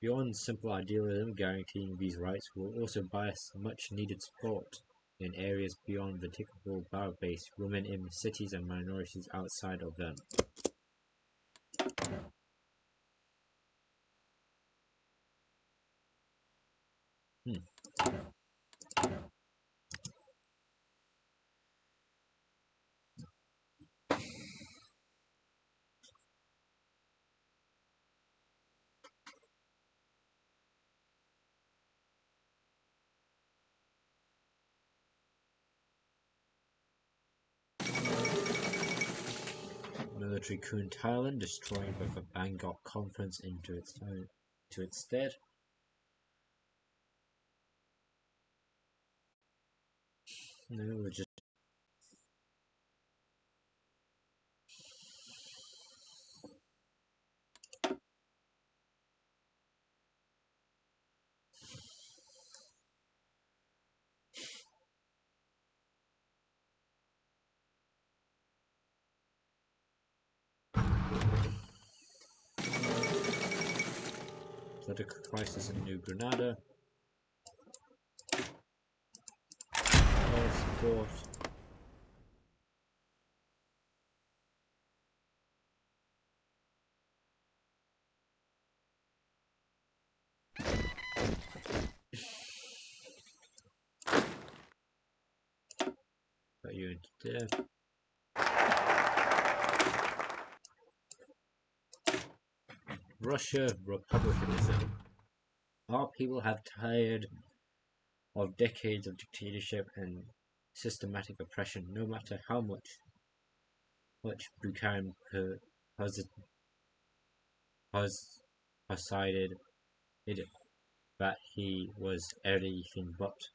Beyond simple idealism, guaranteeing these rights will also buy us much needed support in areas beyond the typical barrack base, women in cities and minorities outside of them. Military coup in Thailand, destroying both the Bangkok conference into its stead. No, we're just political crisis in New Granada. All support. Put you into there. Russia republicanism. Our people have tired of decades of dictatorship and systematic oppression, no matter how much Bukharin decided that he was anything but.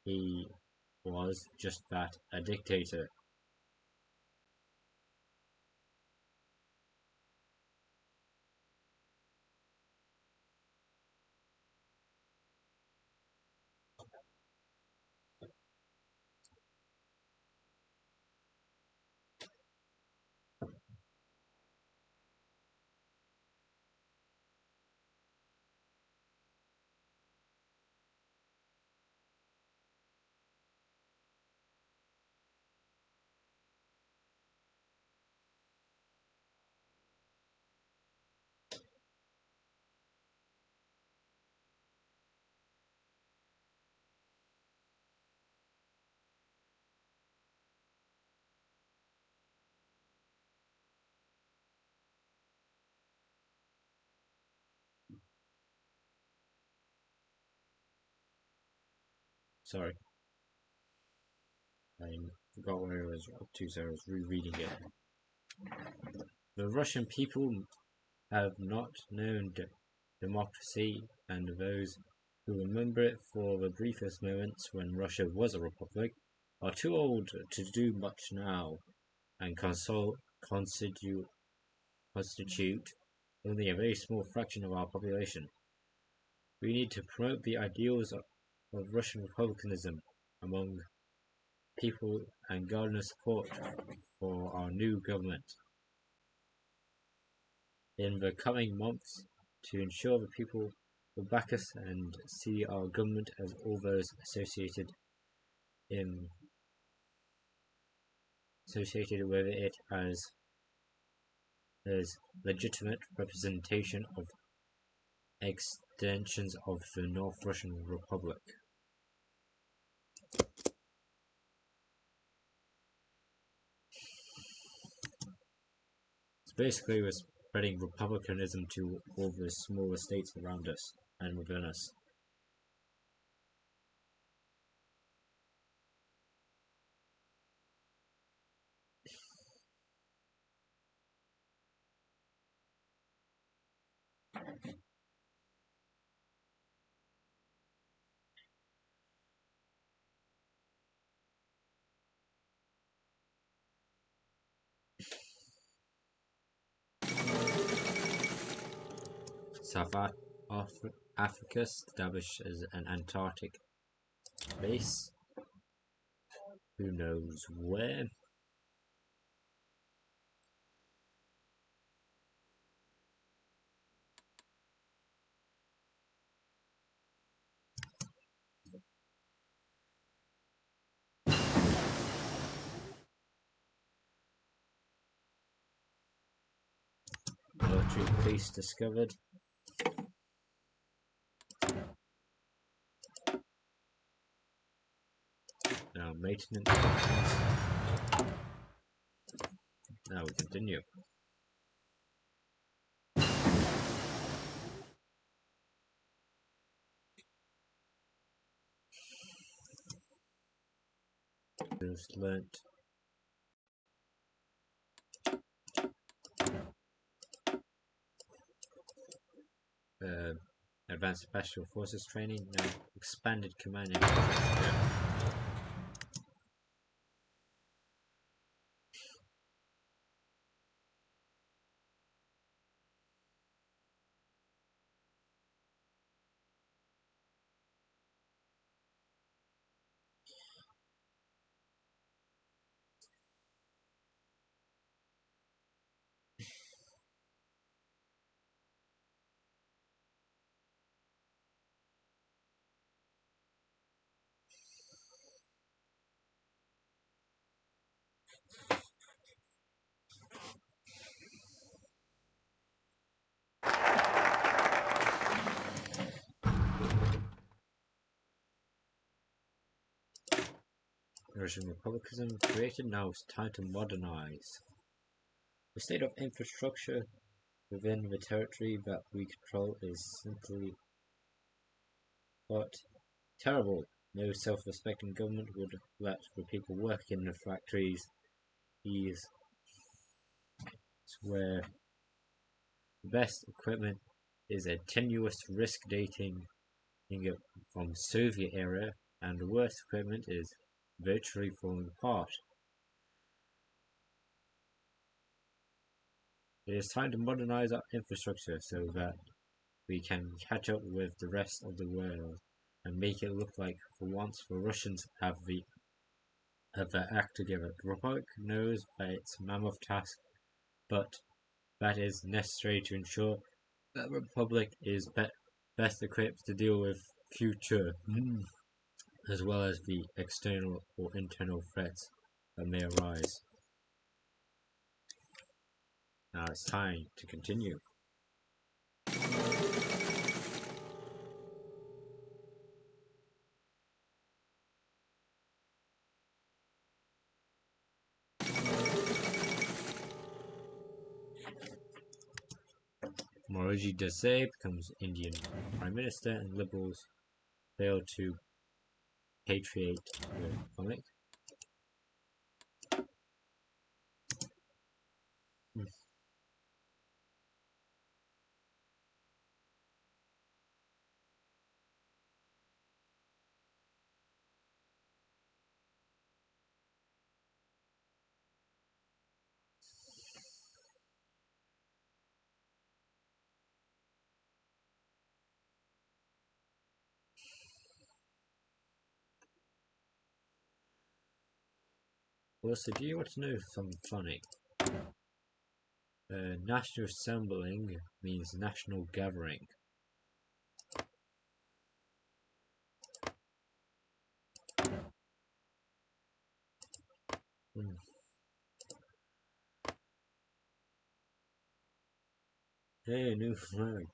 He was just that, a dictator. Sorry, I forgot where it was up to, so I was rereading it. The Russian people have not known democracy, and those who remember it for the briefest moments when Russia was a republic are too old to do much now, and constitute only a very small fraction of our population. We need to promote the ideals of Russian republicanism among people and garner support for our new government in the coming months to ensure the people will back us and see our government as all those associated with it as legitimate representation of extensions of the North Russian Republic. So basically we're spreading republicanism to all the smaller states around us and within us. South Africa established as an Antarctic base. Who knows where? Military police discovered. Now maintenance. Now we continue. Just learnt advanced special forces training. Now expanded command infrastructure. Russian republicanism created. Now it's time to modernize. The state of infrastructure within the territory that we control is simply but terrible. No self-respecting government would let the people work in the factories. These where the best equipment is a tenuous risk dating from Soviet era, and the worst equipment is virtually falling apart. It is time to modernize our infrastructure so that we can catch up with the rest of the world and make it look like for once the Russians have their act together. The Republic knows that it's a mammoth task, but that is necessary to ensure that the Republic is best equipped to deal with future as well as the external or internal threats that may arise. Now it's time to continue. Morarji Desai becomes Indian Prime Minister, and Liberals fail to patriate the comic. So do you want to know something funny? National assembling means national gathering. Hey, new flag.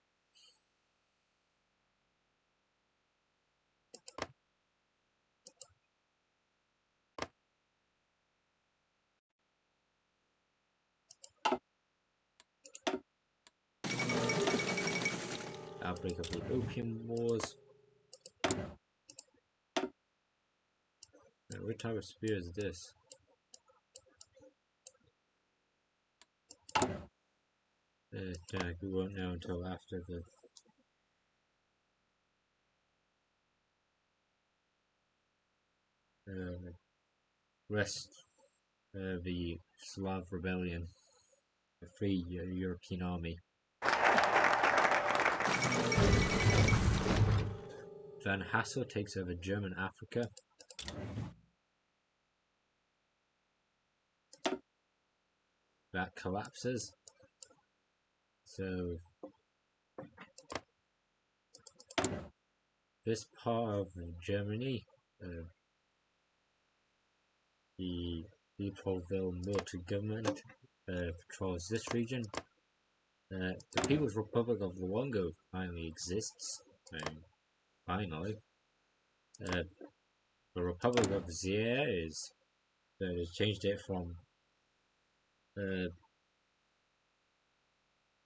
Outbreak of the Opium Wars. What type of spear is this? We won't know until after the rest the Slav rebellion, the Free European Army. Van Hassel takes over German Africa. That collapses. So this part of Germany, the Leopoldville military government controls this region. The People's Republic of Luongo finally exists. Finally. The Republic of Zaire is changed it from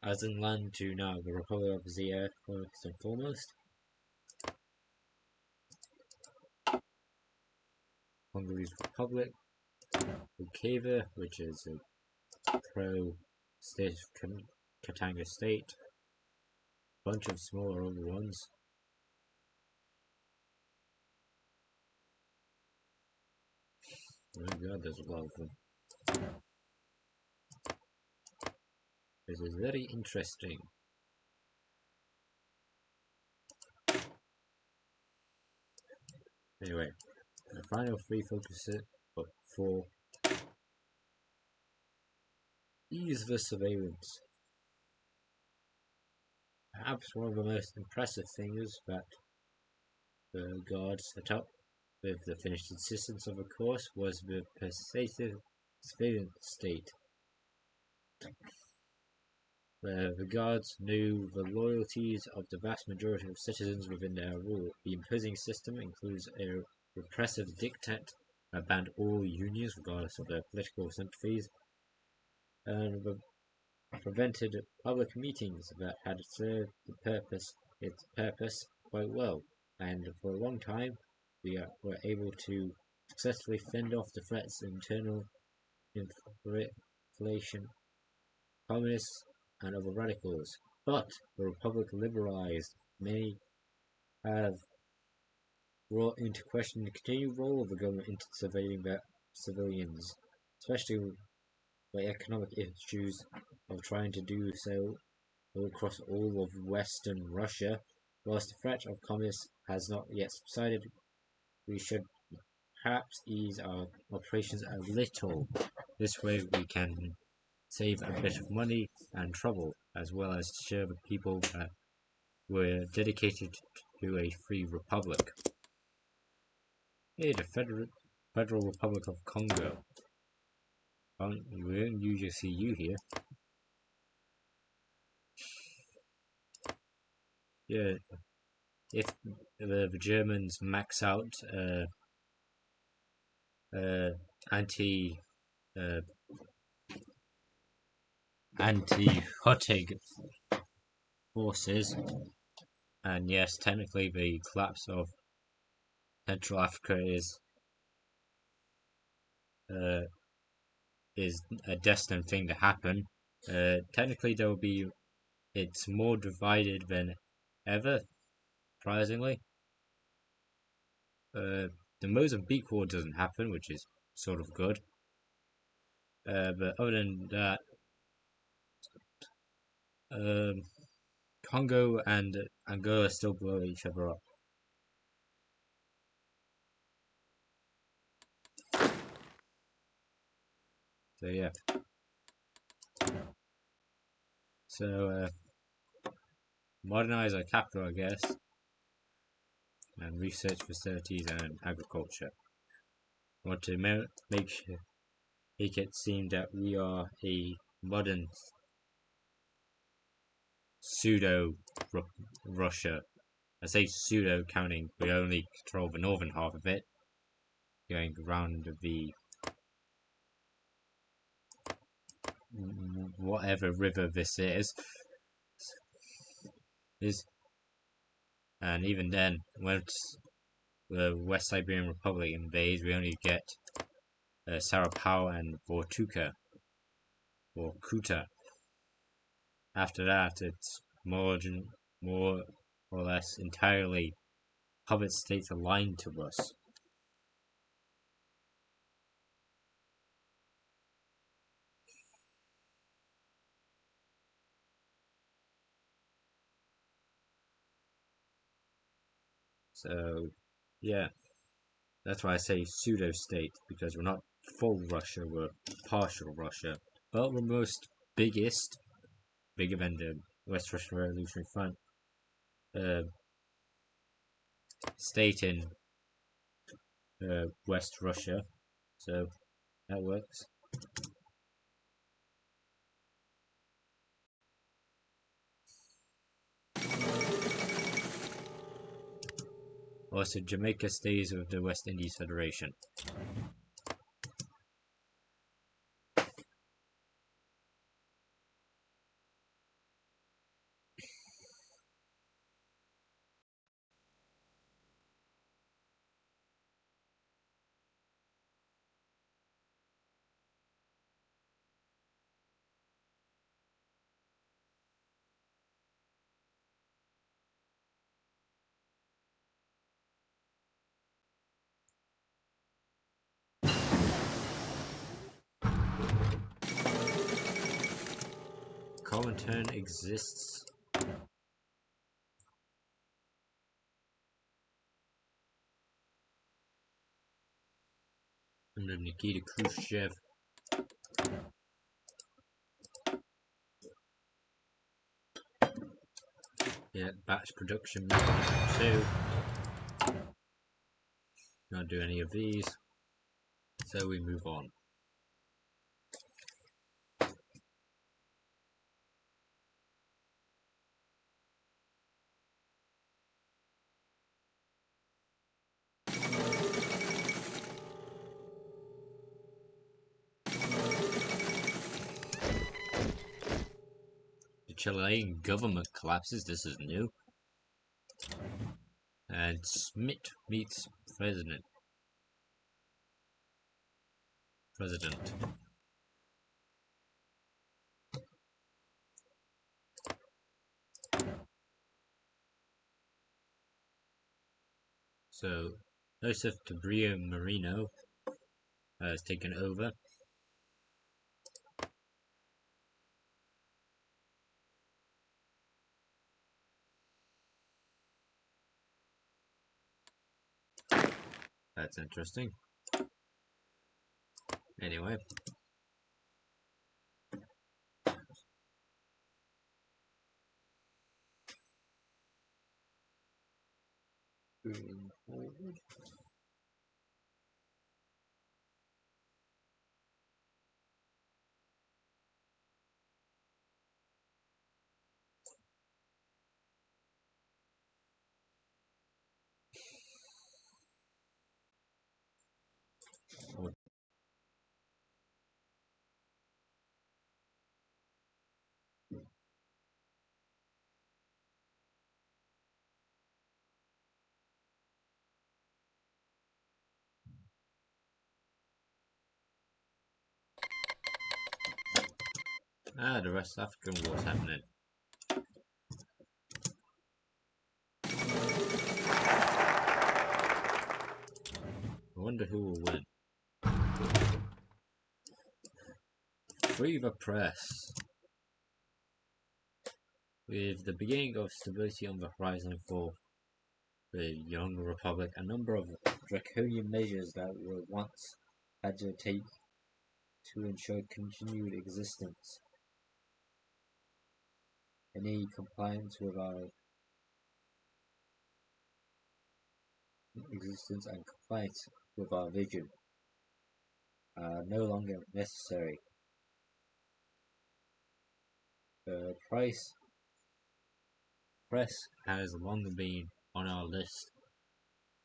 Azenland to now the Republic of Zaire first and foremost. Hungary's Republic, Hoi4, which is a pro-state of Katanga state, bunch of smaller other ones. Oh my god, there's a lot of them. This is very interesting. Anyway, the final three focuses for ease the surveillance. Perhaps one of the most impressive things that the guards set up, with the finished insistence of the course, was the pervasive surveillance state. Where the guards knew the loyalties of the vast majority of citizens within their rule. The imposing system includes a repressive diktat that banned all unions regardless of their political sympathies, and prevented public meetings that had served its purpose quite well, and for a long time we were able to successfully fend off the threats of internal inflation, communists, and other radicals. But the Republic liberalized may have brought into question the continued role of the government in surveilling their civilians, especially the economic issues of trying to do so across all of Western Russia. Whilst the threat of communists has not yet subsided, we should perhaps ease our operations a little. This way we can save a bit of money and trouble, as well as show the people that we're dedicated to a free republic. Hey, the Federal Republic of Congo. We don't usually see you here. Yeah, if the Germans max out anti-Huttig forces, and yes, technically the collapse of Central Africa is a destined thing to happen. Technically, it's more divided than ever, surprisingly. The Mozambique war doesn't happen, which is sort of good. But other than that, Congo and Angola still blow each other up. So yeah. So modernize our capital, I guess, and research facilities and agriculture. Want to make it seem that we are a modern pseudo Russia. I say pseudo, counting we only control the northern half of it, going around the whatever river this is, and even then, once the West Siberian Republic invades, we only get Sarapao and Vortuka or Kuta. After that, it's more or less entirely puppet states aligned to us. So, yeah, that's why I say pseudo state, because we're not full Russia, we're partial Russia. But we're bigger than the West Russian Revolutionary Front state in West Russia, so that works. Also, Jamaica stays with the West Indies Federation. Comintern exists. Under Nikita Khrushchev. Yeah, batch production too. Not do any of these. So we move on. The Chilean government collapses. This is new. And Smith meets president. So Joseph Tabrio Marino has taken over. That's interesting. Anyway. Moving forward. The West African War's happening. I wonder who will win. Free the press. With the beginning of stability on the horizon for the young republic, a number of draconian measures that were once had to take to ensure continued existence. Any compliance with our existence and compliance with our vision are no longer necessary. The press has long been on our list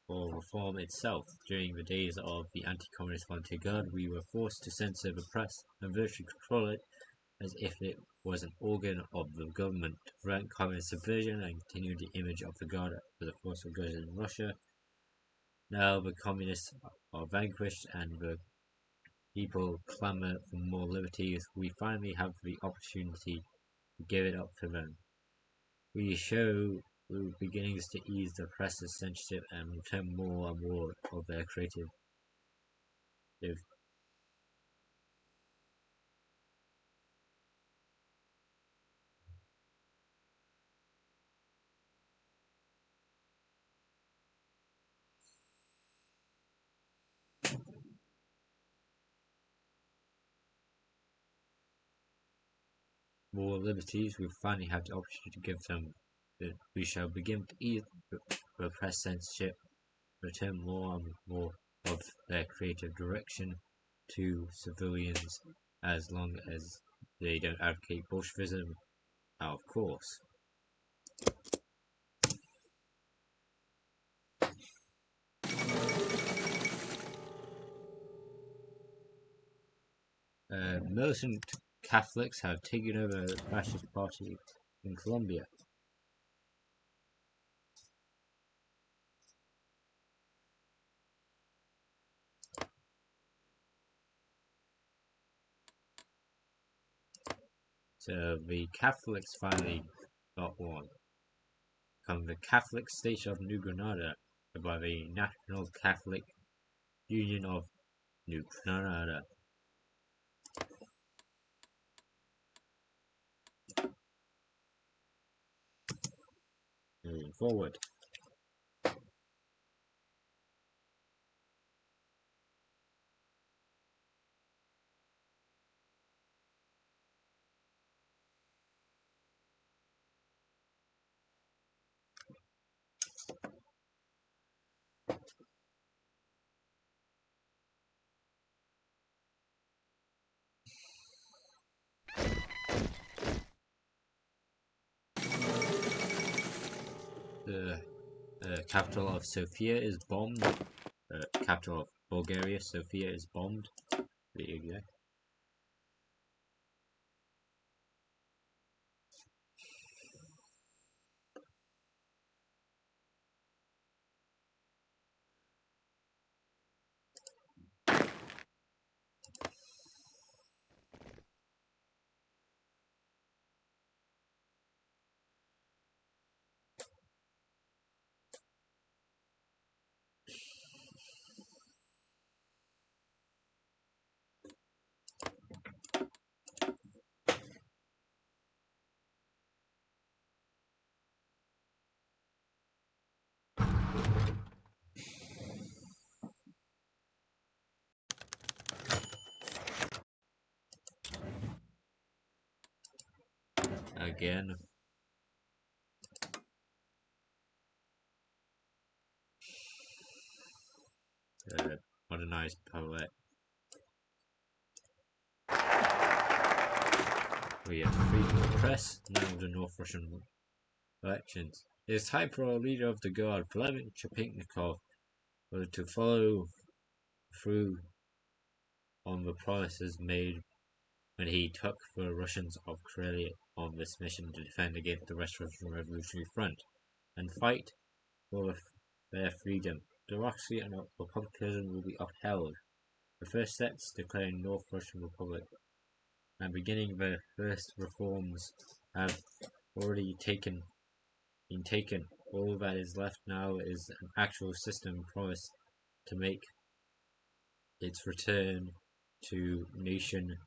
for reform itself. During the days of the anti-communist volunteer guard, we were forced to censor the press and virtually control it as if it was an organ of the government to prevent communist subversion and continue the image of the guard as a force of good in Russia. Now the communists are vanquished and the people clamour for more liberties. We finally have the opportunity to give it up to them. We show beginnings to ease the press's censorship and return more and more of their creative. More liberties, we finally have the opportunity to give them. We shall begin to ease the press censorship, return more and more of their creative direction to civilians, as long as they don't advocate Bolshevism, of course. Militant Catholics have taken over the fascist party in Colombia. So the Catholics finally got one. From the Catholic state of New Granada by the National Catholic Union of New Granada. Moving forward. The capital of Sofia is bombed. The capital of Bulgaria, Sofia, is bombed. There you go. Again. Modernized poet. We have freedom of the press, now the North Russian elections. It is time for our leader of the guard, Vladimir Chapiknikov, to follow through on the promises made when he took the Russians of Karelia on this mission to defend against the West Russian Revolutionary Front and fight for their freedom. Democracy and republicanism will be upheld. The first steps declaring North Russian Republic and beginning the first reforms have already been taken. All that is left now is an actual system promised to make its return to nation.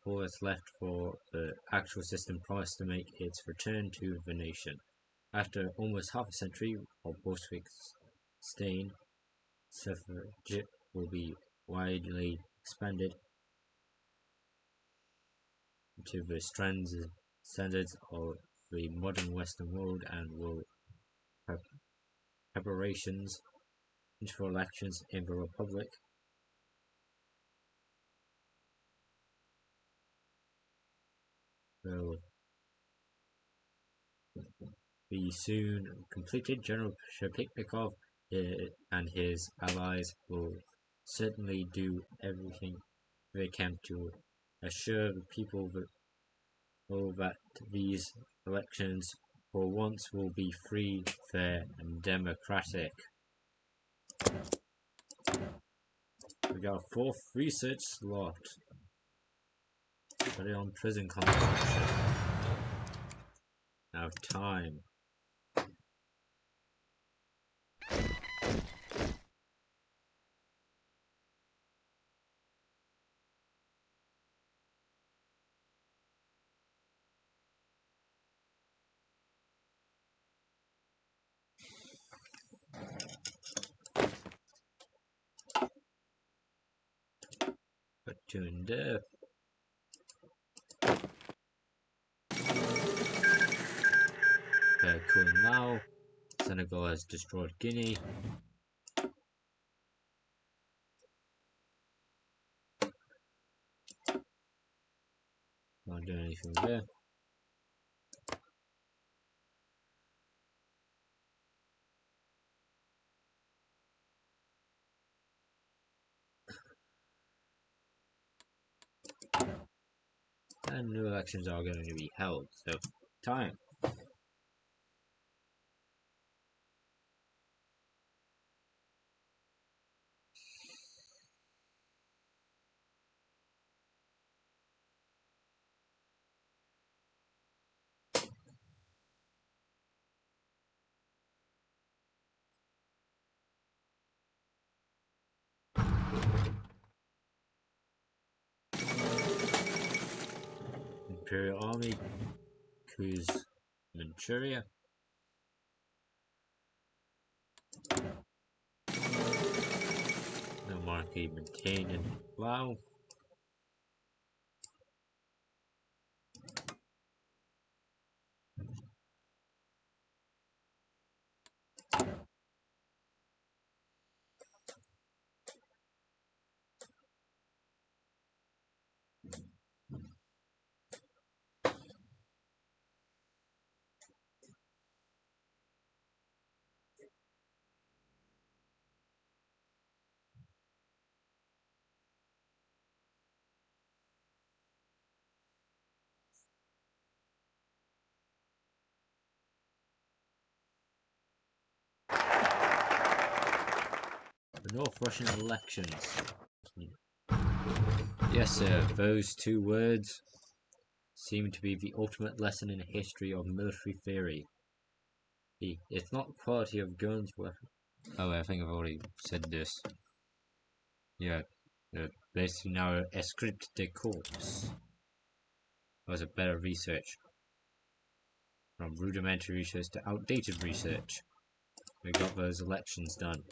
All that's left for the actual system promised to make its return to the nation. After almost half a century of Bolshevik stain, suffrage will be widely expanded to the standards of the modern Western world, and will preparations for elections in the Republic will be soon completed. General Shepiknikov and his allies will certainly do everything they can to assure the people that these elections for once will be free, fair, and democratic. We got a fourth research slot. Study on prison construction. Now time. But tuned up. Kun Lao. Senegal has destroyed Guinea. Not doing anything there. And new elections are going to be held, so time. Imperial Army coups Manchuria. No monarchy maintained in Lao. The North Russian elections. Yes, sir, those two words seem to be the ultimate lesson in the history of military theory. It's not quality of guns. Oh, I think I've already said this. Yeah, basically now a script de corps was a better research. From rudimentary research to outdated research. We got those elections done.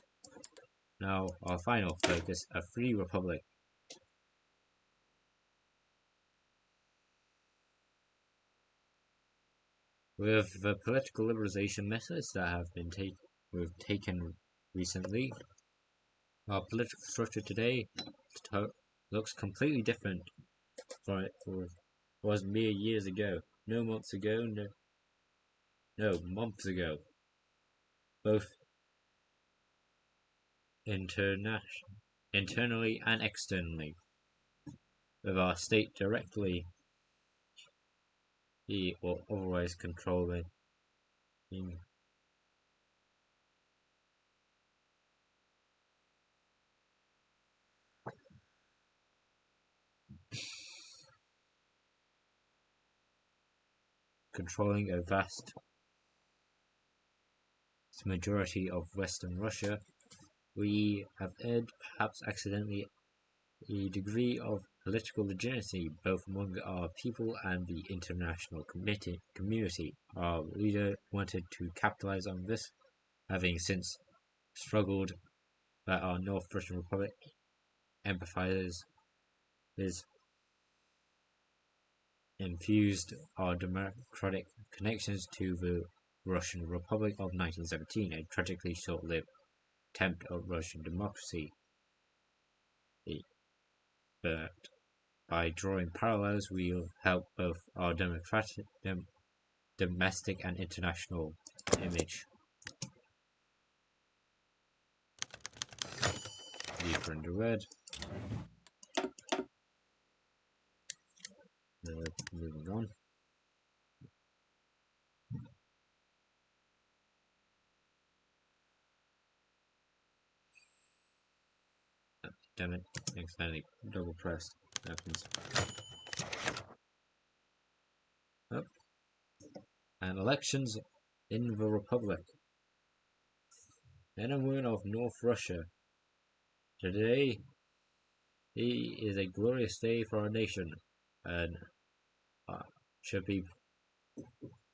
Now, our final focus, a free republic. With the political liberalization methods that have been taken recently, our political structure today looks completely different from it was mere years ago. No months ago, no months ago. Both internally and externally. With our state directly or otherwise controlling a vast majority of Western Russia, we have erred, perhaps accidentally, a degree of political legitimacy both among our people and the international community. Our leader wanted to capitalize on this, having since struggled that our North Russian Republic empathizes infused our democratic connections to the Russian Republic of 1917, a tragically short-lived attempt at Russian democracy. But by drawing parallels, we'll help both our domestic and international image. Deeper in the word. Moving on. Damn it, accidentally double pressed. Happens. Oh. And elections in the Republic. Men and women of North Russia. Today is a glorious day for our nation, and should be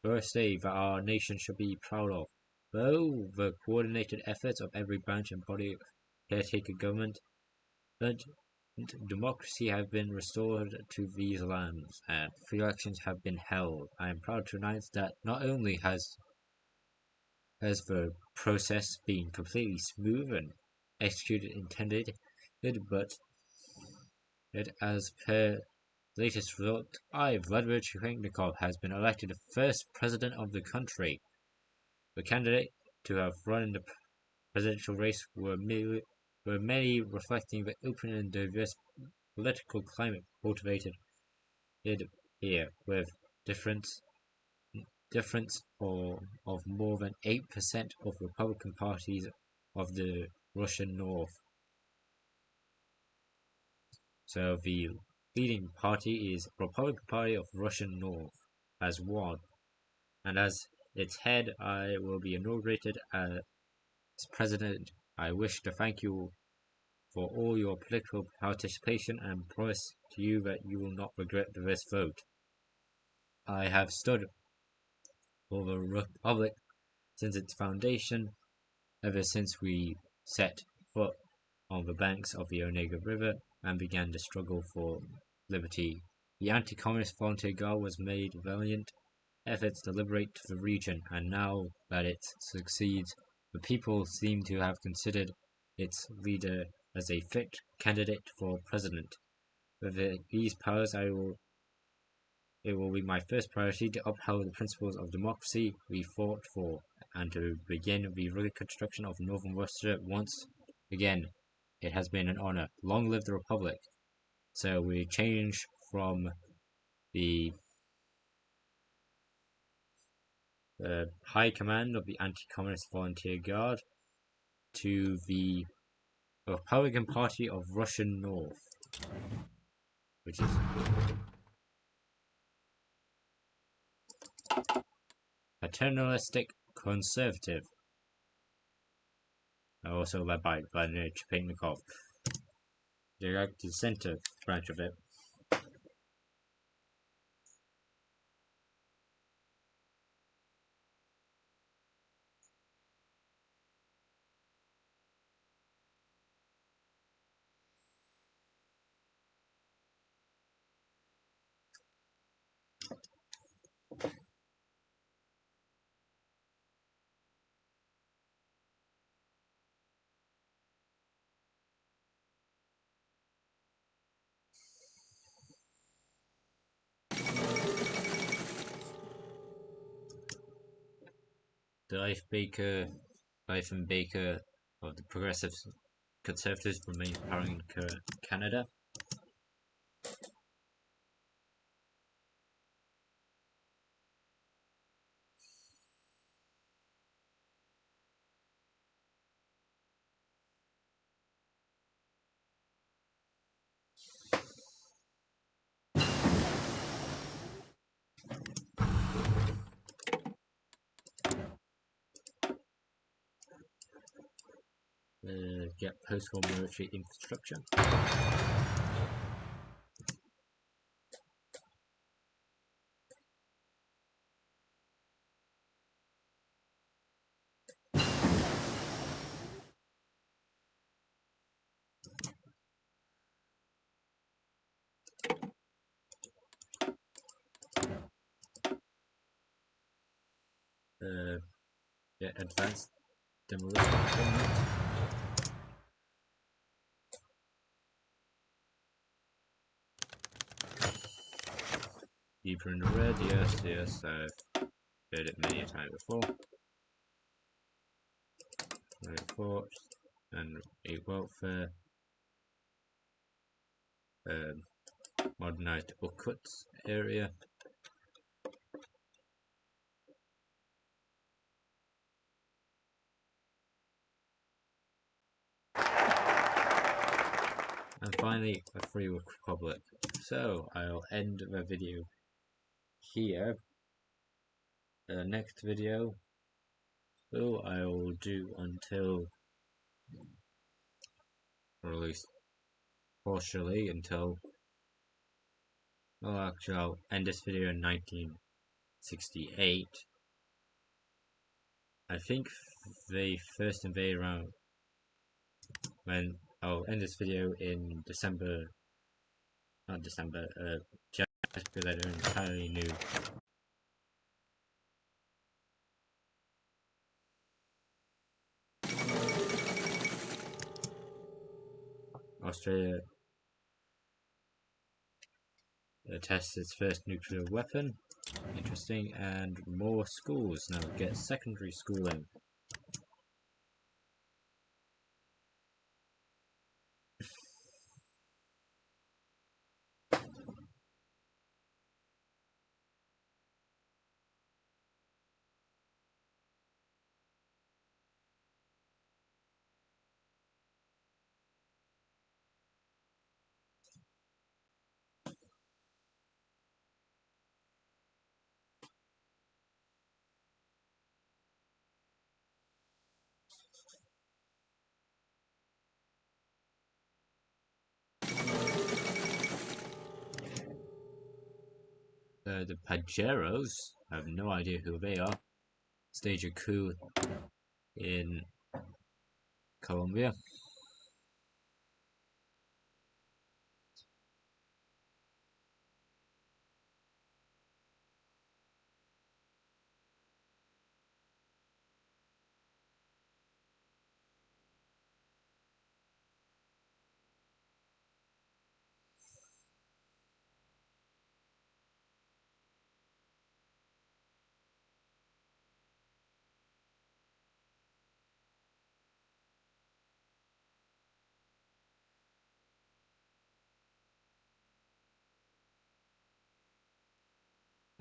first day that our nation should be proud of. Though the coordinated efforts of every branch and body of caretaker government, democracy have been restored to these lands, and free elections have been held. I am proud to announce that not only has the process been completely smooth and executed intended, but as per latest result, Vladimir Chikhennikov has been elected the first president of the country. The candidate to have run in the presidential race were many reflecting the open and diverse political climate cultivated here, with difference of more than 8% of Republican parties of the Russian North. So the leading party is Republican Party of Russian North as one, and as its head I will be inaugurated as president. I wish to thank you for all your political participation and promise to you that you will not regret this vote. I have stood for the Republic since its foundation, ever since we set foot on the banks of the Onega River and began the struggle for liberty. The anti-communist volunteer guard was made valiant efforts to liberate the region, and now that it succeeds, the people seem to have considered its leader as a fit candidate for president. With these powers, it will be my first priority to uphold the principles of democracy we fought for, and to begin the reconstruction of northern Russia once again. It has been an honor. Long live the Republic. So we change from the High Command of the Anti-Communist Volunteer Guard to the Republican Party of Russian North, which is paternalistic conservative, also led by Vladimir Chikhennikov, the center branch of it. The Life and Baker of the Progressive Conservatives remains power in Canada. Get post-war military infrastructure. advanced demolition equipment. Deeper in the red, yes, I've heard it many a time before. Report and a welfare, modernized upcuts area. And finally, a free republic. So I'll end the video here. The next video, well, I will do until, or at least partially until, well, actually I'll end this video in 1968. I think they first invaded around when I'll end this video in December, not December, just because I don't entirely know. Australia tests its first nuclear weapon. Interesting. And more schools now get secondary schooling. The Pajeros, I have no idea who they are, stage a coup in Colombia.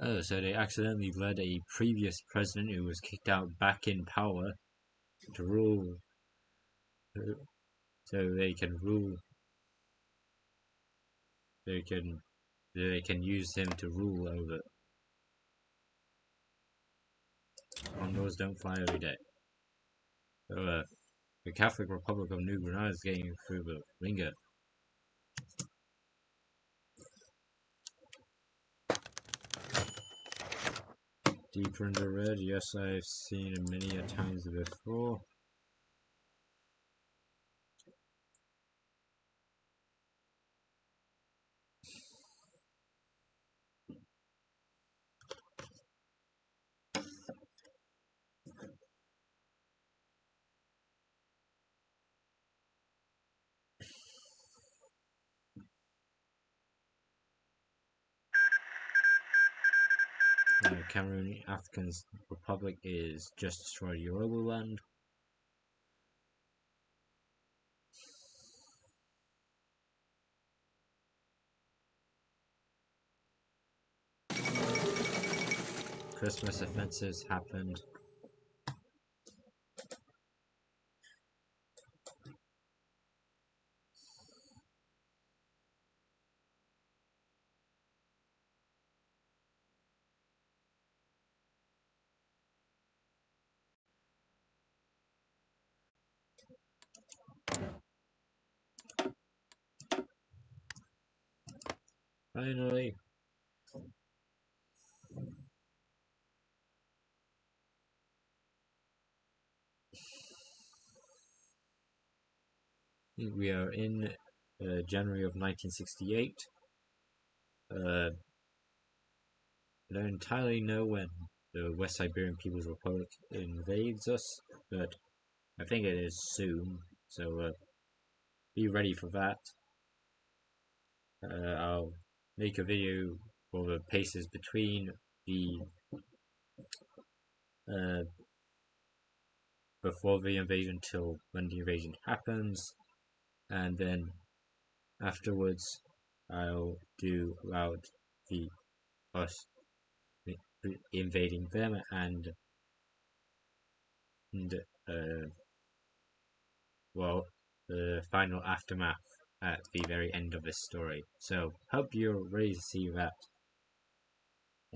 Oh, so they accidentally let a previous president who was kicked out back in power to rule, so they can rule. They can use him to rule over. Condors don't fly every day. So, the Catholic Republic of New Granada is getting through the ringer. Deeper in the red, yes, I've seen it many a times before. Cameroon African Republic is just destroyed Yorubaland. Christmas offensives happened. Finally, we are in January of 1968. I don't entirely know when the West Siberian People's Republic invades us, but I think it is soon, so be ready for that. I'll make a video for the paces between the before the invasion till when the invasion happens, and then afterwards I'll do about the us invading them and uh, well, the final aftermath at the very end of this story. So hope you're ready to see that.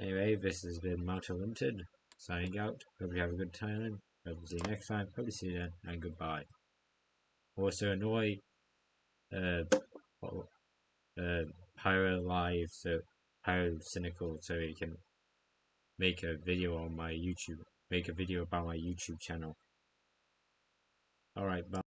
Anyway, this has been Mountain Limited signing out. Hope you have a good time. Hope to see you next time. Hope to see you then, and goodbye. Also annoy uh, Pyro Live, so Pyro Cynical, so he can make a video on my YouTube, make a video about my YouTube channel. Alright, bye.